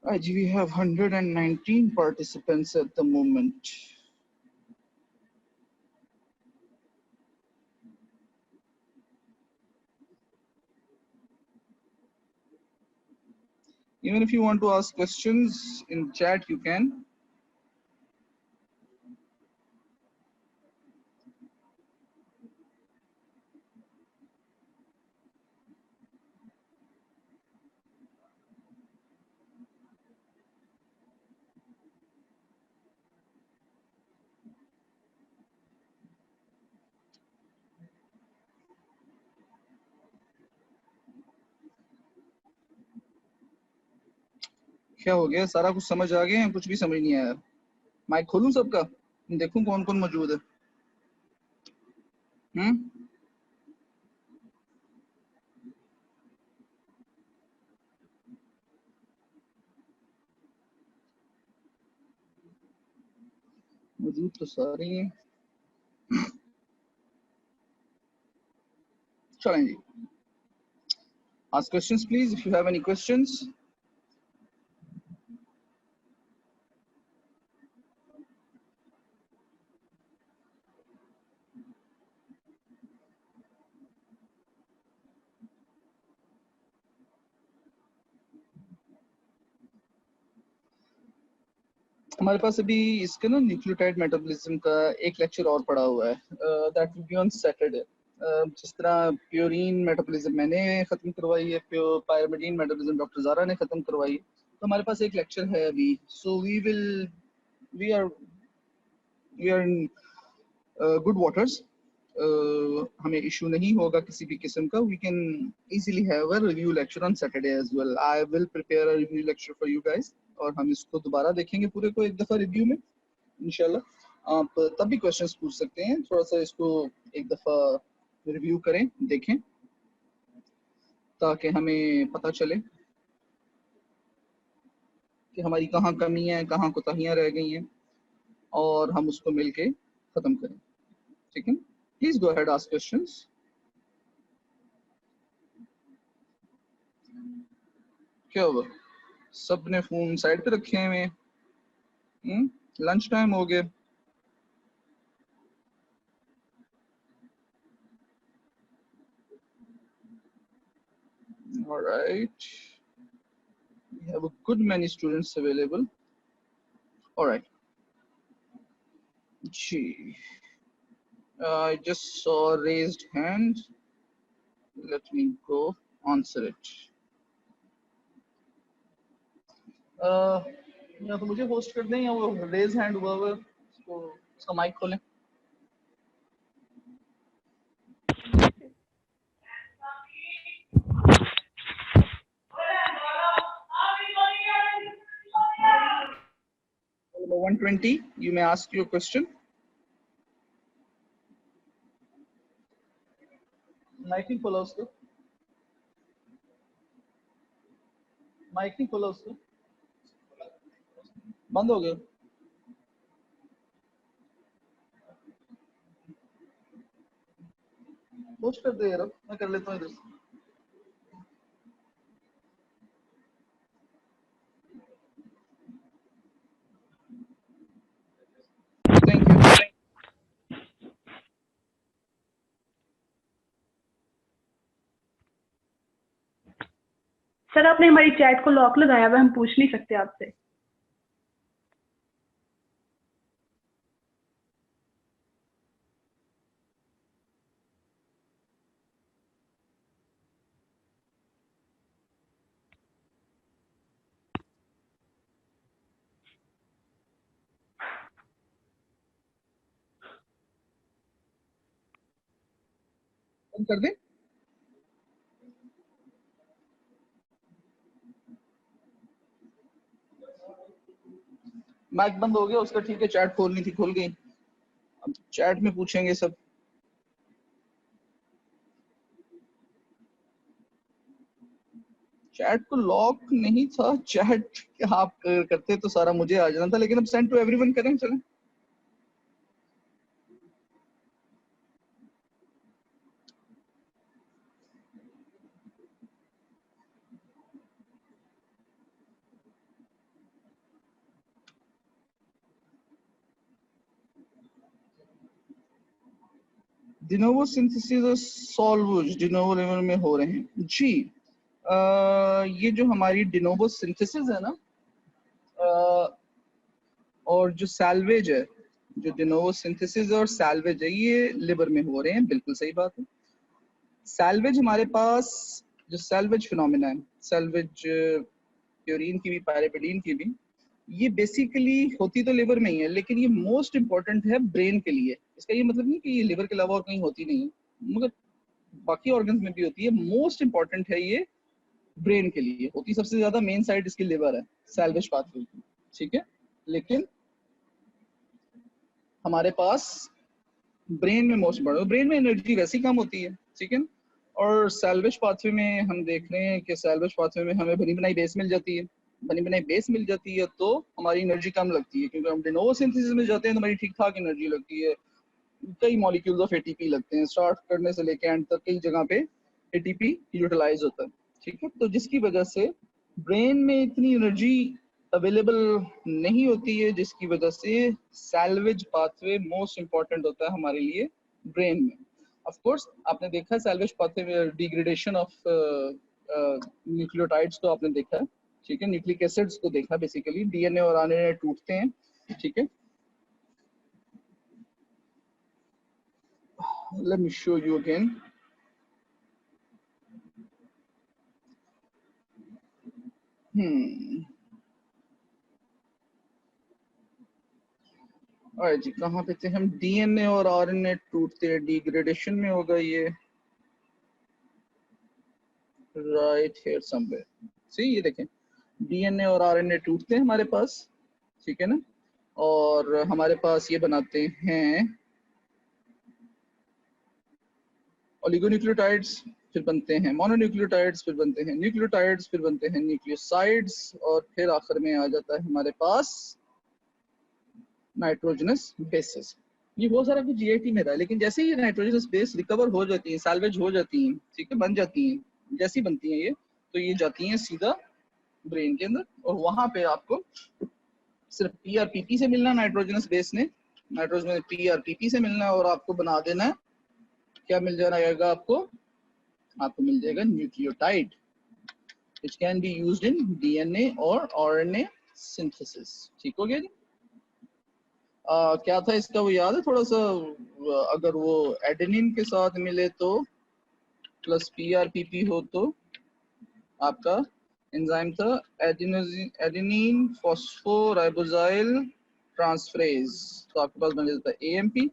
Right, we have 119 participants at the moment. Even if you want to ask questions in chat, you can. क्या हो गया, सारा कुछ समझ आ गया, कुछ भी समझ नहीं आया? माइक खोलूं सबका, देखूं कौन कौन मौजूद है। मौजूद तो सारे हैं। चलें जी, ask questions please if you have any questions. हमारे पास अभी इसका ना न्यूक्लियोटाइड मेटाबॉलिज्म का एक लेक्चर और पड़ा हुआ है, that will be on Saturday. जिस तरह प्योरीन मेटाबॉलिज्म मैंने खत्म करवाई है, पायरिमिडीन मेटाबॉलिज्म डॉक्टर ज़ारा ने खत्म करवाई है, तो हमारे पास एक लेक्चर है अभी। So we are in good waters. हमें इशू नहीं होगा किसी भी किस्म का। We can easily have a review lecture on Saturday as well. I will prepare a review lecture for you guys, और हम इसको दोबारा देखेंगे पूरे को एक दफ़ा रिव्यू में इंशाल्लाह। आप तब भी क्वेश्चंस पूछ सकते हैं, थोड़ा सा इसको एक दफ़ा रिव्यू करें, देखें, ताकि हमें पता चले कि हमारी कहाँ कमी है, कहाँ कोताहियाँ रह गई हैं, और हम उसको मिलके ख़त्म करें, ठीक है। Please go ahead, ask questions. क्या हुआ, सब ने फोन साइड पे रखे हुए हैं? लंच टाइम हो गया। All right, we have a good many students available. All right, gee, I just saw a raised hand. Let me go answer it. या तो मुझे होस्ट कर दें, या वो रेज हैंड हुआ हुआ उसको, उसका माइक खोलें। Number 120, you may ask your question. Mic ही खोला उसको। माइक नहीं खोला उसका, बंद हो गया। पोस्ट कर दे यार, मैं कर लेता हूँ इधर से। Thank you. सर आपने हमारी चैट को लॉक लगाया हुआ है, हम पूछ नहीं सकते आपसे। बंद कर दे। माइक बंद हो गया उसका, ठीक है। चैट खोलनी थी, खोल गई। अब चैट में पूछेंगे सब। चैट को लॉक नहीं था, चैट आप करते तो सारा मुझे आ जाना था, लेकिन अब सेंड टू एवरीवन करें, चलें। डिनोवो सिंथेसिस और सॉल्वेज डिनोवो लेवल में हो रहे हैं जी। ये जो हमारी डिनोवो सिंथेसिस है ना, और जो सैल्वेज है, जो डिनोवो सिंथेसिस और सैल्वेज है, ये लिवर में हो रहे हैं, बिल्कुल सही बात है। सैल्वेज हमारे पास, जो सैल्वेज फिनोमिना है, सैल्वेज प्यूरिन की भी पायरेपिडीन की भी, ये बेसिकली होती तो लिवर में ही है, लेकिन ये मोस्ट इंपॉर्टेंट है ब्रेन के लिए। इसका ये मतलब नहीं कि ये लिवर के अलावा और कहीं होती नहीं है, मगर बाकी ऑर्गन्स में भी होती है। मोस्ट इंपॉर्टेंट है ये ब्रेन के लिए होती, सबसे ज्यादा मेन साइड इसकी लिवर है, सैल्वेज पाथवे की, ठीक है। लेकिन हमारे पास ब्रेन में मोस्ट इंपॉर्टेंट, ब्रेन में एनर्जी वैसी कम होती है, ठीक है। और सैल्वेज पाथवे में हम देख रहे हैं कि सैल्वेज पाथवे में हमें बनी बनाई बेस मिल जाती है। बनी बनाई बेस मिल जाती है तो हमारी एनर्जी कम लगती है, क्योंकि हम डिनोवो सिंथेसिस में जाते हैं तो हमारी ठीक ठाक एनर्जी लगती है। कई मॉलिक्यूल्स ऑफ एटीपी लगते हैं, स्टार्ट करने से लेकर एंड तक कई जगह पे एटीपी यूटिलाइज होता है, ठीक है। तो जिसकी वजह से ब्रेन में इतनी एनर्जी अवेलेबल नहीं होती है, जिसकी वजह से सैल्वेज पाथवे मोस्ट इंपॉर्टेंट होता है हमारे लिए ब्रेन में। ऑफ कोर्स आपने देखा है सैल्वेज पाथवे में डिग्रेडेशन ऑफ न्यूक्लियोटाइड्स को आपने देखा है, ठीक है। न्यूक्लिक एसिड्स को देखा, बेसिकली डीएनए और आरएनए टूटते हैं, ठीक है। Let me show you again. और जी कहाँ पे थे हम? डीएनए और आरएनए टूटते हैं, डिग्रेडेशन में होगा ये, राइट हियर समवेयर। सी ये देखें, डीएनए और आरएनए टूटते हैं हमारे पास, ठीक है ना। और हमारे पास ये बनाते हैं ओलिगोन्यूक्लियोटाइड्स, फिर बनते हैं मोनोन्यूक्लियोटाइड्स, फिर बनते हैं न्यूक्लियोटाइड्स, फिर बनते हैं न्यूक्लियोसाइड्स, और फिर आखिर में आ जाता है हमारे पास नाइट्रोजनस बेसेस। ये बहुत सारा कुछ जीआईटी में रहा है, लेकिन जैसे ही नाइट्रोजनस बेस रिकवर हो जाती है, सैल्वेज हो जाती हैं, ठीक है, बन जाती हैं, जैसी बनती हैं ये, तो ये जाती हैं सीधा ब्रेन के अंदर, और वहां पे आपको सिर्फ पीआरपीपी से मिलना, नाइट्रोजनस बेस ने नाइट्रोजन पीआरपीपी से मिलना, और आपको बना देना है, क्या मिल जाएगा आपको? आपको मिल जाएगा nucleotide, which can be used in DNA और आरएनए सिंथेसिस। ठीक हो गया जी। क्या था इसका, वो याद है थोड़ा सा? अगर वो एडेनिन के साथ मिले तो प्लस पीआरपीपी हो तो आपका एंजाइम था एडेनिन फॉस्फोराइबोजाइल ट्रांसफरेज, तो आपके पास बन जाता है एएमपी।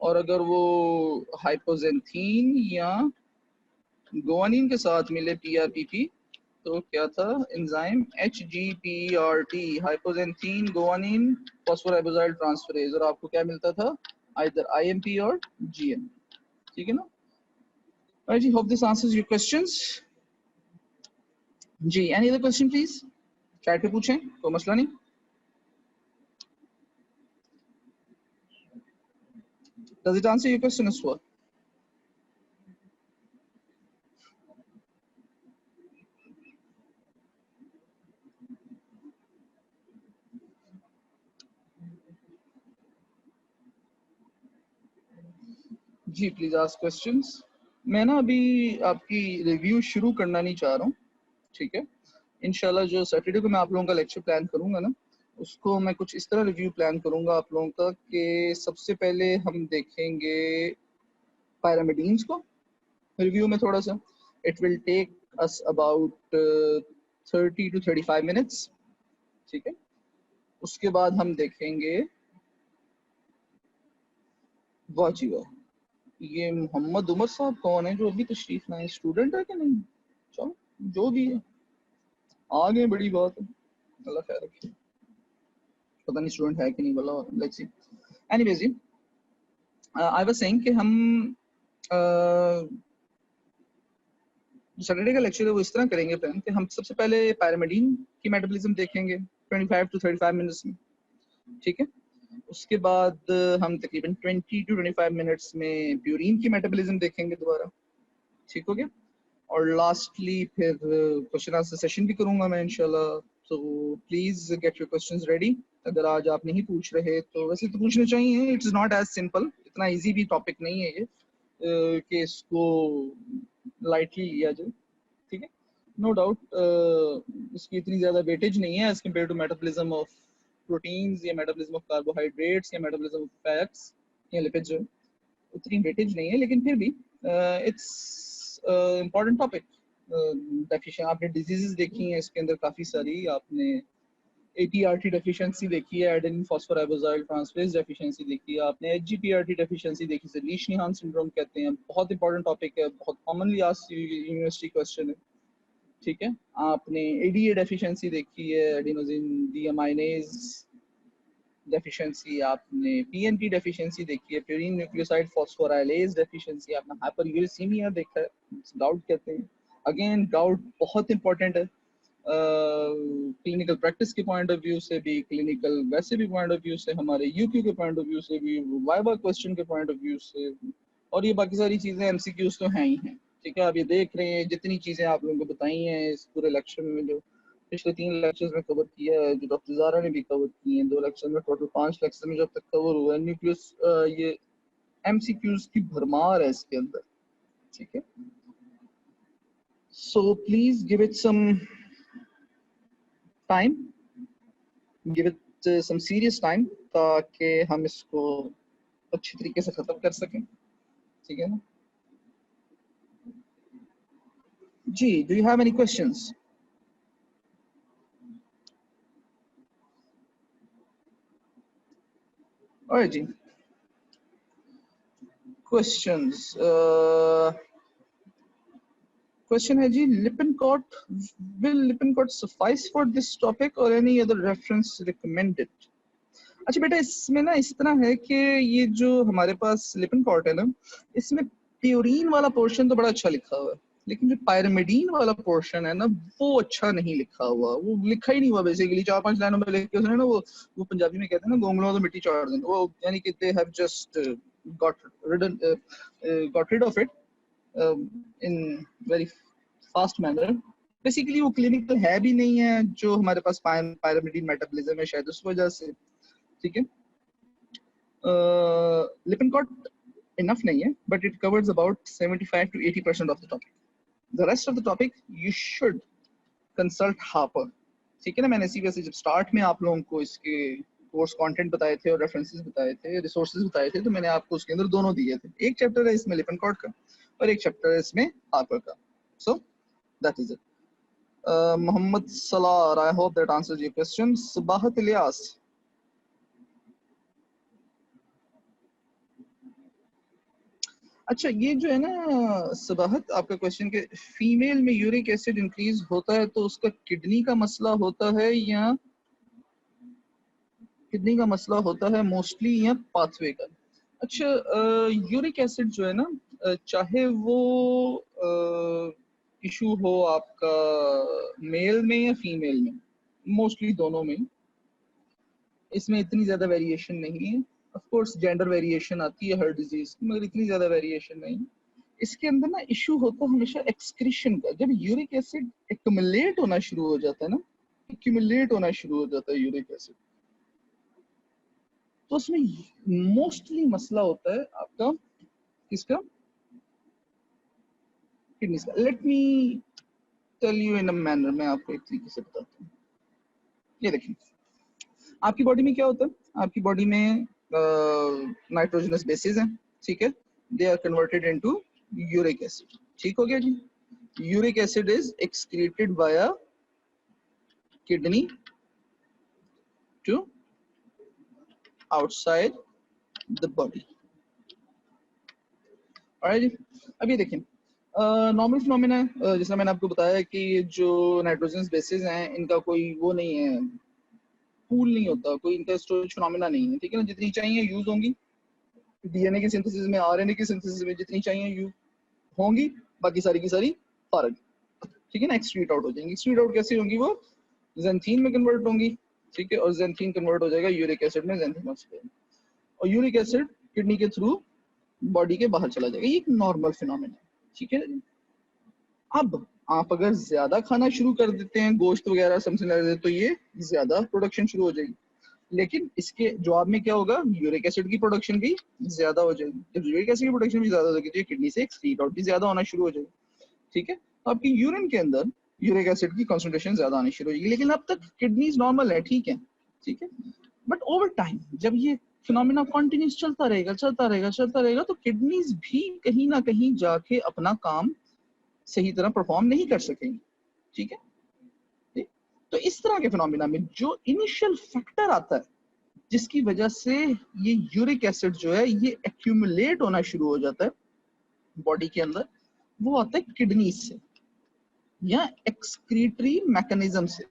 और अगर वो हाइपोजेंथीन या गुआनिन के साथ मिले पीआरपीपी, तो क्या था? Enzyme HGPRT, hypoxanthine guanine phosphoribosyl transferase, और आपको क्या मिलता था? आइदर IMP और GM, ठीक है ना। Right, hope this answers your questions. जी, any other question please, chat पे पूछें, कोई मसला नहीं। Does it answer your question as well? जी प्लीज आस्क क्वेश्चंस। मैं ना अभी आपकी रिव्यू शुरू करना नहीं चाह रहा हूँ, ठीक है। इंशाल्लाह जो सैटरडे को मैं आप लोगों का लेक्चर प्लान करूंगा ना, उसको मैं कुछ इस तरह रिव्यू प्लान करूंगा आप लोगों का कि सबसे पहले हम देखेंगे पायरामिडीन्स को रिव्यू में थोड़ा सा। It will take us about 30 to 35 minutes, ठीक है। उसके बाद हम देखेंगे, वाह जी वाह, ये मोहम्मद उमर साहब कौन है जो अभी तशरीफ लाए? स्टूडेंट है कि नहीं? चलो जो भी है, आगे बड़ी बात है, अल्लाह खैर रखे। पता नहीं स्टूडेंट है कि नहीं, बोला लेट्स सी। एनीवेज जी, आई वाज सेइंग कि हम सैटरडे का लेक्चर है वो इस तरह करेंगे प्लान कि हम सबसे पहले पैरामेडीन की मेटाबॉलिज्म देखेंगे 25 to 35 मिनट्स में, ठीक है। उसके बाद हम तकरीबन 20 to 25 मिनट्स में प्यूरिन की मेटाबॉलिज्म देखेंगे दोबारा, ठीक हो गया। और लास्टली फिर क्वेश्चन आंसर सेशन भी करूंगा मैं इंशाल्लाह। तो please get your questions ready. अगर आज आप नहीं पूछ रहे तो वैसे तो पूछने चाहिए, इट्स नॉट एज सिंपल, इतना इजी भी टॉपिक नहीं है ये कि इसको लाइटली लिया जाए, ठीक है। नो डाउट इसकी इतनी ज़्यादा वेटेज नहीं है as compare to metabolism of proteins या मेटाबॉलिज्म ऑफ कार्बोहाइड्रेट्स या मेटाबॉलिज्म ऑफ फैट्स या लिपिड्स, जो उतनी वेटेज नहीं है, लेकिन फिर भी इट्स इम्पॉर्टेंट टॉपिक। डेफिशिएंसी आपने डिजीजेस देखी हैं इसके अंदर काफ़ी सारी, आपने ATRT डेफिशिएंसी देखी है, एडेनिन फॉस्फोराइबोजाइल ट्रांसफेरेज डेफिशिएंसी देखी है, आपने HGPRT डेफिशिएंसी देखी है, लीच-नीहान सिंड्रोम कहते हैं, बहुत इंपॉर्टेंट टॉपिक है, बहुत कॉमनली आस्क्ड यूनिवर्सिटी क्वेश्चन है, ठीक है। आपने ADA डेफिशिएंसी देखी है, एडिनोसिन डीअमाइनेज डेफिशिएंसी, आपने PNP डेफिशिएंसी देखी है, प्यूरिन न्यूक्लियोसाइड फॉस्फोराइलेज डेफिशिएंसी, आपने हाइपरयूरेसीमिया देखा है, गाउट कहते हैं। अगेन गाउट बहुत इंपॉर्टेंट है क्लिनिकल प्रैक्टिस के पॉइंट ऑफ व्यू से भी, क्लिनिकल वैसे भी पॉइंट ऑफ व्यू से, हमारे यूक्यू के पॉइंट ऑफ व्यू से भी, वाइवा क्वेश्चन के पॉइंट ऑफ व्यू से, और ये बाकी सारी चीज़ें MCQs तो हैं ही हैं, ठीक है। आप ये देख रहे हैं जितनी चीज़ें आप लोगों को बताई हैं इस पूरे लेक्चर में, जो पिछले 3 लेक्चर्स में कवर किया है, जो डॉक्टर ज़ारा ने भी कवर किए हैं 2 लेक्चर में, टोटल 5 लेक्चर में जब तक कवर हुआ है, न्यूक्लियस ये MCQs की भरमार है इसके अंदर, ठीक है। So please give it some time, give it some serious time, ताकि हम इसको अच्छी तरीके से खत्म कर सकें, ठीक है ना। जी, do you have any questions? Alright जी, क्वेश्चंस। क्वेश्चन है जी, Lippincott, will Lippincott suffice for this topic और एनी अदर रेफरेंस रिकमेंडेड? अच्छा बेटा, इसमें ना इस तरह है कि ये जो हमारे पास लिपिनकॉट है ना, इसमें प्यूरीन वाला पोर्शन तो बड़ा अच्छा लिखा हुआ है, लेकिन जो पायरामिडीन वाला पोर्शन है ना, वो अच्छा नहीं लिखा हुआ, वो लिखा ही नहीं हुआ बेसिकली। 4-5 लाइनों में लिख के उसने ना, वो पंजाबी में कहते हैं ना, गोंगलों तो मिट्टी चाड़ देना, वो यानी कि they have just got rid of it in very fast manner. Basically वो क्लिनिकल है भी नहीं है, जो हमारे पास पायरामिडीन मेटाबॉलिज्म है, शायद उस वजह से, ठीक है। लिपिनकॉट इनफ नहीं है, but it covers about 75 to 80% of the topic. The rest of the topic you should consult Harper, ठीक है ना। मैंने इसी वजह से जब स्टार्ट में आप लोगों को इसके कोर्स कंटेंट बताए थे और रेफरेंसेस बताए थे, रिसोर्सेज बताए थे, तो मैंने आपको उसके अंदर दोनों दिए थे। एक चैप्टर है इसमें लिपिनकॉट का और एक चैप्टर है इसमें हार्पर का। So that is it. Mohammad Salar, I hope that answers your question. Subahat Ilyas, अच्छा ये जो है ना सबाहत, आपका क्वेश्चन के फीमेल में यूरिक एसिड इंक्रीज होता है तो उसका किडनी का मसला होता है या किडनी का मसला होता है मोस्टली, या पाथवे का? अच्छा यूरिक एसिड जो है ना, चाहे वो इशू हो आपका मेल में या फीमेल में, मोस्टली दोनों में, इसमें इतनी ज्यादा वेरिएशन नहीं है। ऑफ कोर्स जेंडर वेरिएशन आती है हर डिजीज की, मगर इतनी ज्यादा वेरिएशन नहीं है। इसके अंदर ना इशू होता है हमेशा एक्सक्रीशन का। जब यूरिक एसिड एक्यूमुलेट होना शुरू हो जाता है ना, एक्यूमुलेट होना शुरू हो जाता है यूरिक एसिड, तो उसमें मोस्टली मसला होता है आपका किसका, किडनीज का। Let me tell you in a manner, मैं आपको एक तरीके से बताता हूँ। ये देखिए, आपकी बॉडी में क्या होता है, आपकी बॉडी में नाइट्रोजनस बेसिस हैं, ठीक है, they are converted into uric acid. ठीक हो गया जी। Uric acid is excreted by kidney to outside the body. Alright जी। अब ये देखिए, नॉर्मल फिनोमेना है, जैसा मैंने आपको बताया कि जो नाइट्रोजन बेसिस हैं इनका कोई वो नहीं है, पूल नहीं होता, कोई इनका स्टोरेज फिनोमेना नहीं है, ठीक है ना। जितनी चाहिए यूज होंगी, डीएनए की सिंथेसिस में, आरएनए की सिंथेसिस में जितनी चाहिए यूज होंगी, बाकी सारी की सारी फारग, ठीक है ना, एक्सक्रीट आउट हो जाएंगी। एक्सक्रीट आउट कैसे होंगी, वो ज़ैंथीन में कन्वर्ट होंगी, ठीक है, और ज़ैंथीन कन्वर्ट हो जाएगा यूरिक एसिड में, ज़ैंथीन ऑक्सीडेज, और यूरिक एसिड किडनी के थ्रू बॉडी के बाहर चला जाएगा। ये एक नॉर्मल फिनोमेना है, ठीक है। अब आप अगर ज्यादा खाना शुरू कर देते हैं, गोश्त वगैरह समथिंग लाइक दैट, तो ये ज्यादा प्रोडक्शन शुरू हो जाएगी। लेकिन इसके जवाब में क्या होगा, यूरिक एसिड की प्रोडक्शन भी ज्यादा हो जाएगी। जब यूरिक एसिड की प्रोडक्शन भी ज्यादा हो जाएगी तो ये किडनी से एक्सक्रीट आउट भी ज्यादा होना शुरू हो जाएगी, ठीक है। तो आपकी यूरिन के अंदर यूरिक एसिड की कॉन्सेंट्रेशन ज्यादा आनी शुरू हो जाएगी। लेकिन अब तक किडनीज नॉर्मल है, ठीक है, ठीक है। बट ओवर टाइम जब ये फिनोमेना कॉन्टिन्यूस चलता रहेगा, चलता रहेगा, चलता रहेगा, तो किडनीज भी कहीं ना कहीं जाके अपना काम सही तरह परफॉर्म नहीं कर सकेंगे, ठीक है। ठीक? तो इस तरह के फिनोमेना में जो इनिशियल फैक्टर आता है जिसकी वजह से ये यूरिक एसिड जो है ये एक्यूमुलेट होना शुरू हो जाता है बॉडी के अंदर, वो आता है किडनी से या एक्सक्रीटरी मैकेनिज्म से,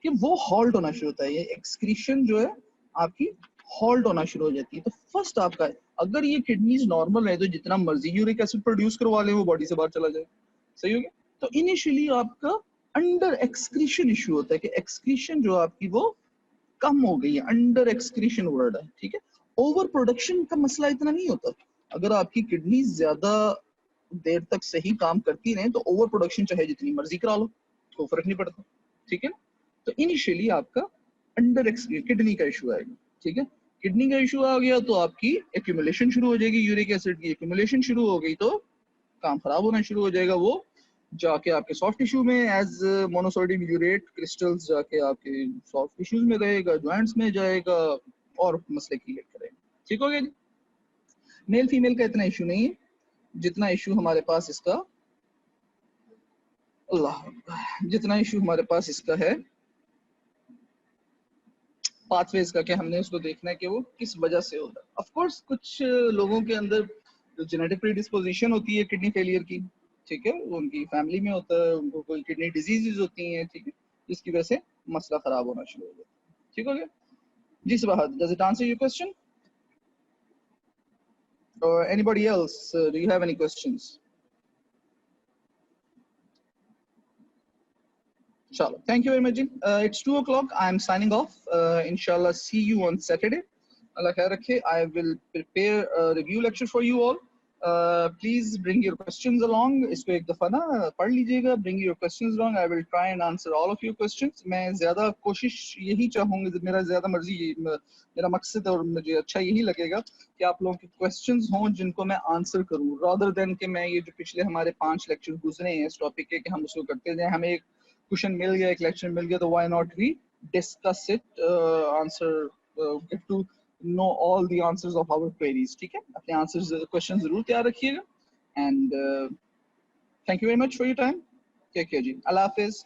कि वो हॉल्ट होना शुरू होता है। ये एक्सक्रीशन जो है आपकी हॉल्ट होना शुरू हो जाती है। तो फर्स्ट आपका है, अगर ये किडनीज नॉर्मल है तो जितना मर्जी यूरिक एसिड प्रोड्यूस करवा ले वो बॉडी से बाहर चला जाए, सही हो गया। तो इनिशियली आपका अंडर एक्सक्रीशन इशू होता है कि एक्सक्रीशन जो आपकी वो कम हो गई है, अंडर एक्सक्रीशन वर्ड है, ठीक है। ओवर प्रोडक्शन का मसला इतना नहीं होता। अगर आपकी किडनी ज्यादा देर तक सही काम करती रहे तो ओवर प्रोडक्शन चाहे जितनी मर्जी करा लो, कोई फर्क नहीं पड़ता, ठीक है। तो इनिशियली आपका अंडर एक्सक्रीट किडनी का इशू आएगा, ठीक है। किडनी का इशू आ गया तो आपकी एक्यूमुलेशन शुरू हो जाएगी, यूरिक एसिड की एक्यूमुलेशन शुरू हो गई तो काम खराब होना शुरू हो जाएगा। वो जाके आपके सॉफ्ट टिश्यू में एज मोनोसोडियम यूरेट क्रिस्टल्स जाके आपके सॉफ्ट टिश्यूज में रहेगा, जॉइंट्स में जाएगा और मसले क्रिएट करेगा, ठीक हो गया जी। मेल फीमेल का इतना इशू नहीं है जितना इशू हमारे पास इसका, अल्लाह, जितना इशू हमारे पास इसका है पाथवेज का, क्या हमने उसको देखना है कि वो किस वजह से होता है। ऑफ कोर्स कुछ लोगों के अंदर जेनेटिक प्रीडिस्पोजिशन होती है किडनी फेलियर की, ठीक है, उनकी फैमिली में होता है, उनको कोई किडनी डिजीजेज होती हैं, ठीक है, जिसकी वजह से मसला खराब होना शुरू हो जाता है, ठीक हो गया जी। Subah, does it answer your question और anybody else, do you have any questions? चलो, thank you very much. It's 2 o'clock. I'm signing off. Inshallah, see you on Saturday. Allah khair rakhe. I will prepare a review lecture for you all. Please bring your questions along. इसको एक दफा ना पढ़ लीजिएगा. Bring your questions along. I will try and answer all of your questions. मैं ज़्यादा कोशिश यही चाहूँगा, मेरा ज़्यादा मर्जी, मेरा मकसद और मुझे अच्छा यही लगेगा कि आप लोगों के questions हों जिनको मैं आंसर करूँ, rather than कि मैं ये जो पिछले हमारे 5 लेक्चर गुजरे हैं इस टॉपिक के कि हम उसको करते जाएं, हमें एक क्वेश्चन मिल गया, एक लेक्चर मिल गया, तो why not we discuss it, answer, get to know all the answers of our queries, ठीक है। अपने आंसर्स क्वेश्चन जरूर तैयार रखिएगा and thank you very much for your time. Take care जी, अल्लाह हाफिज।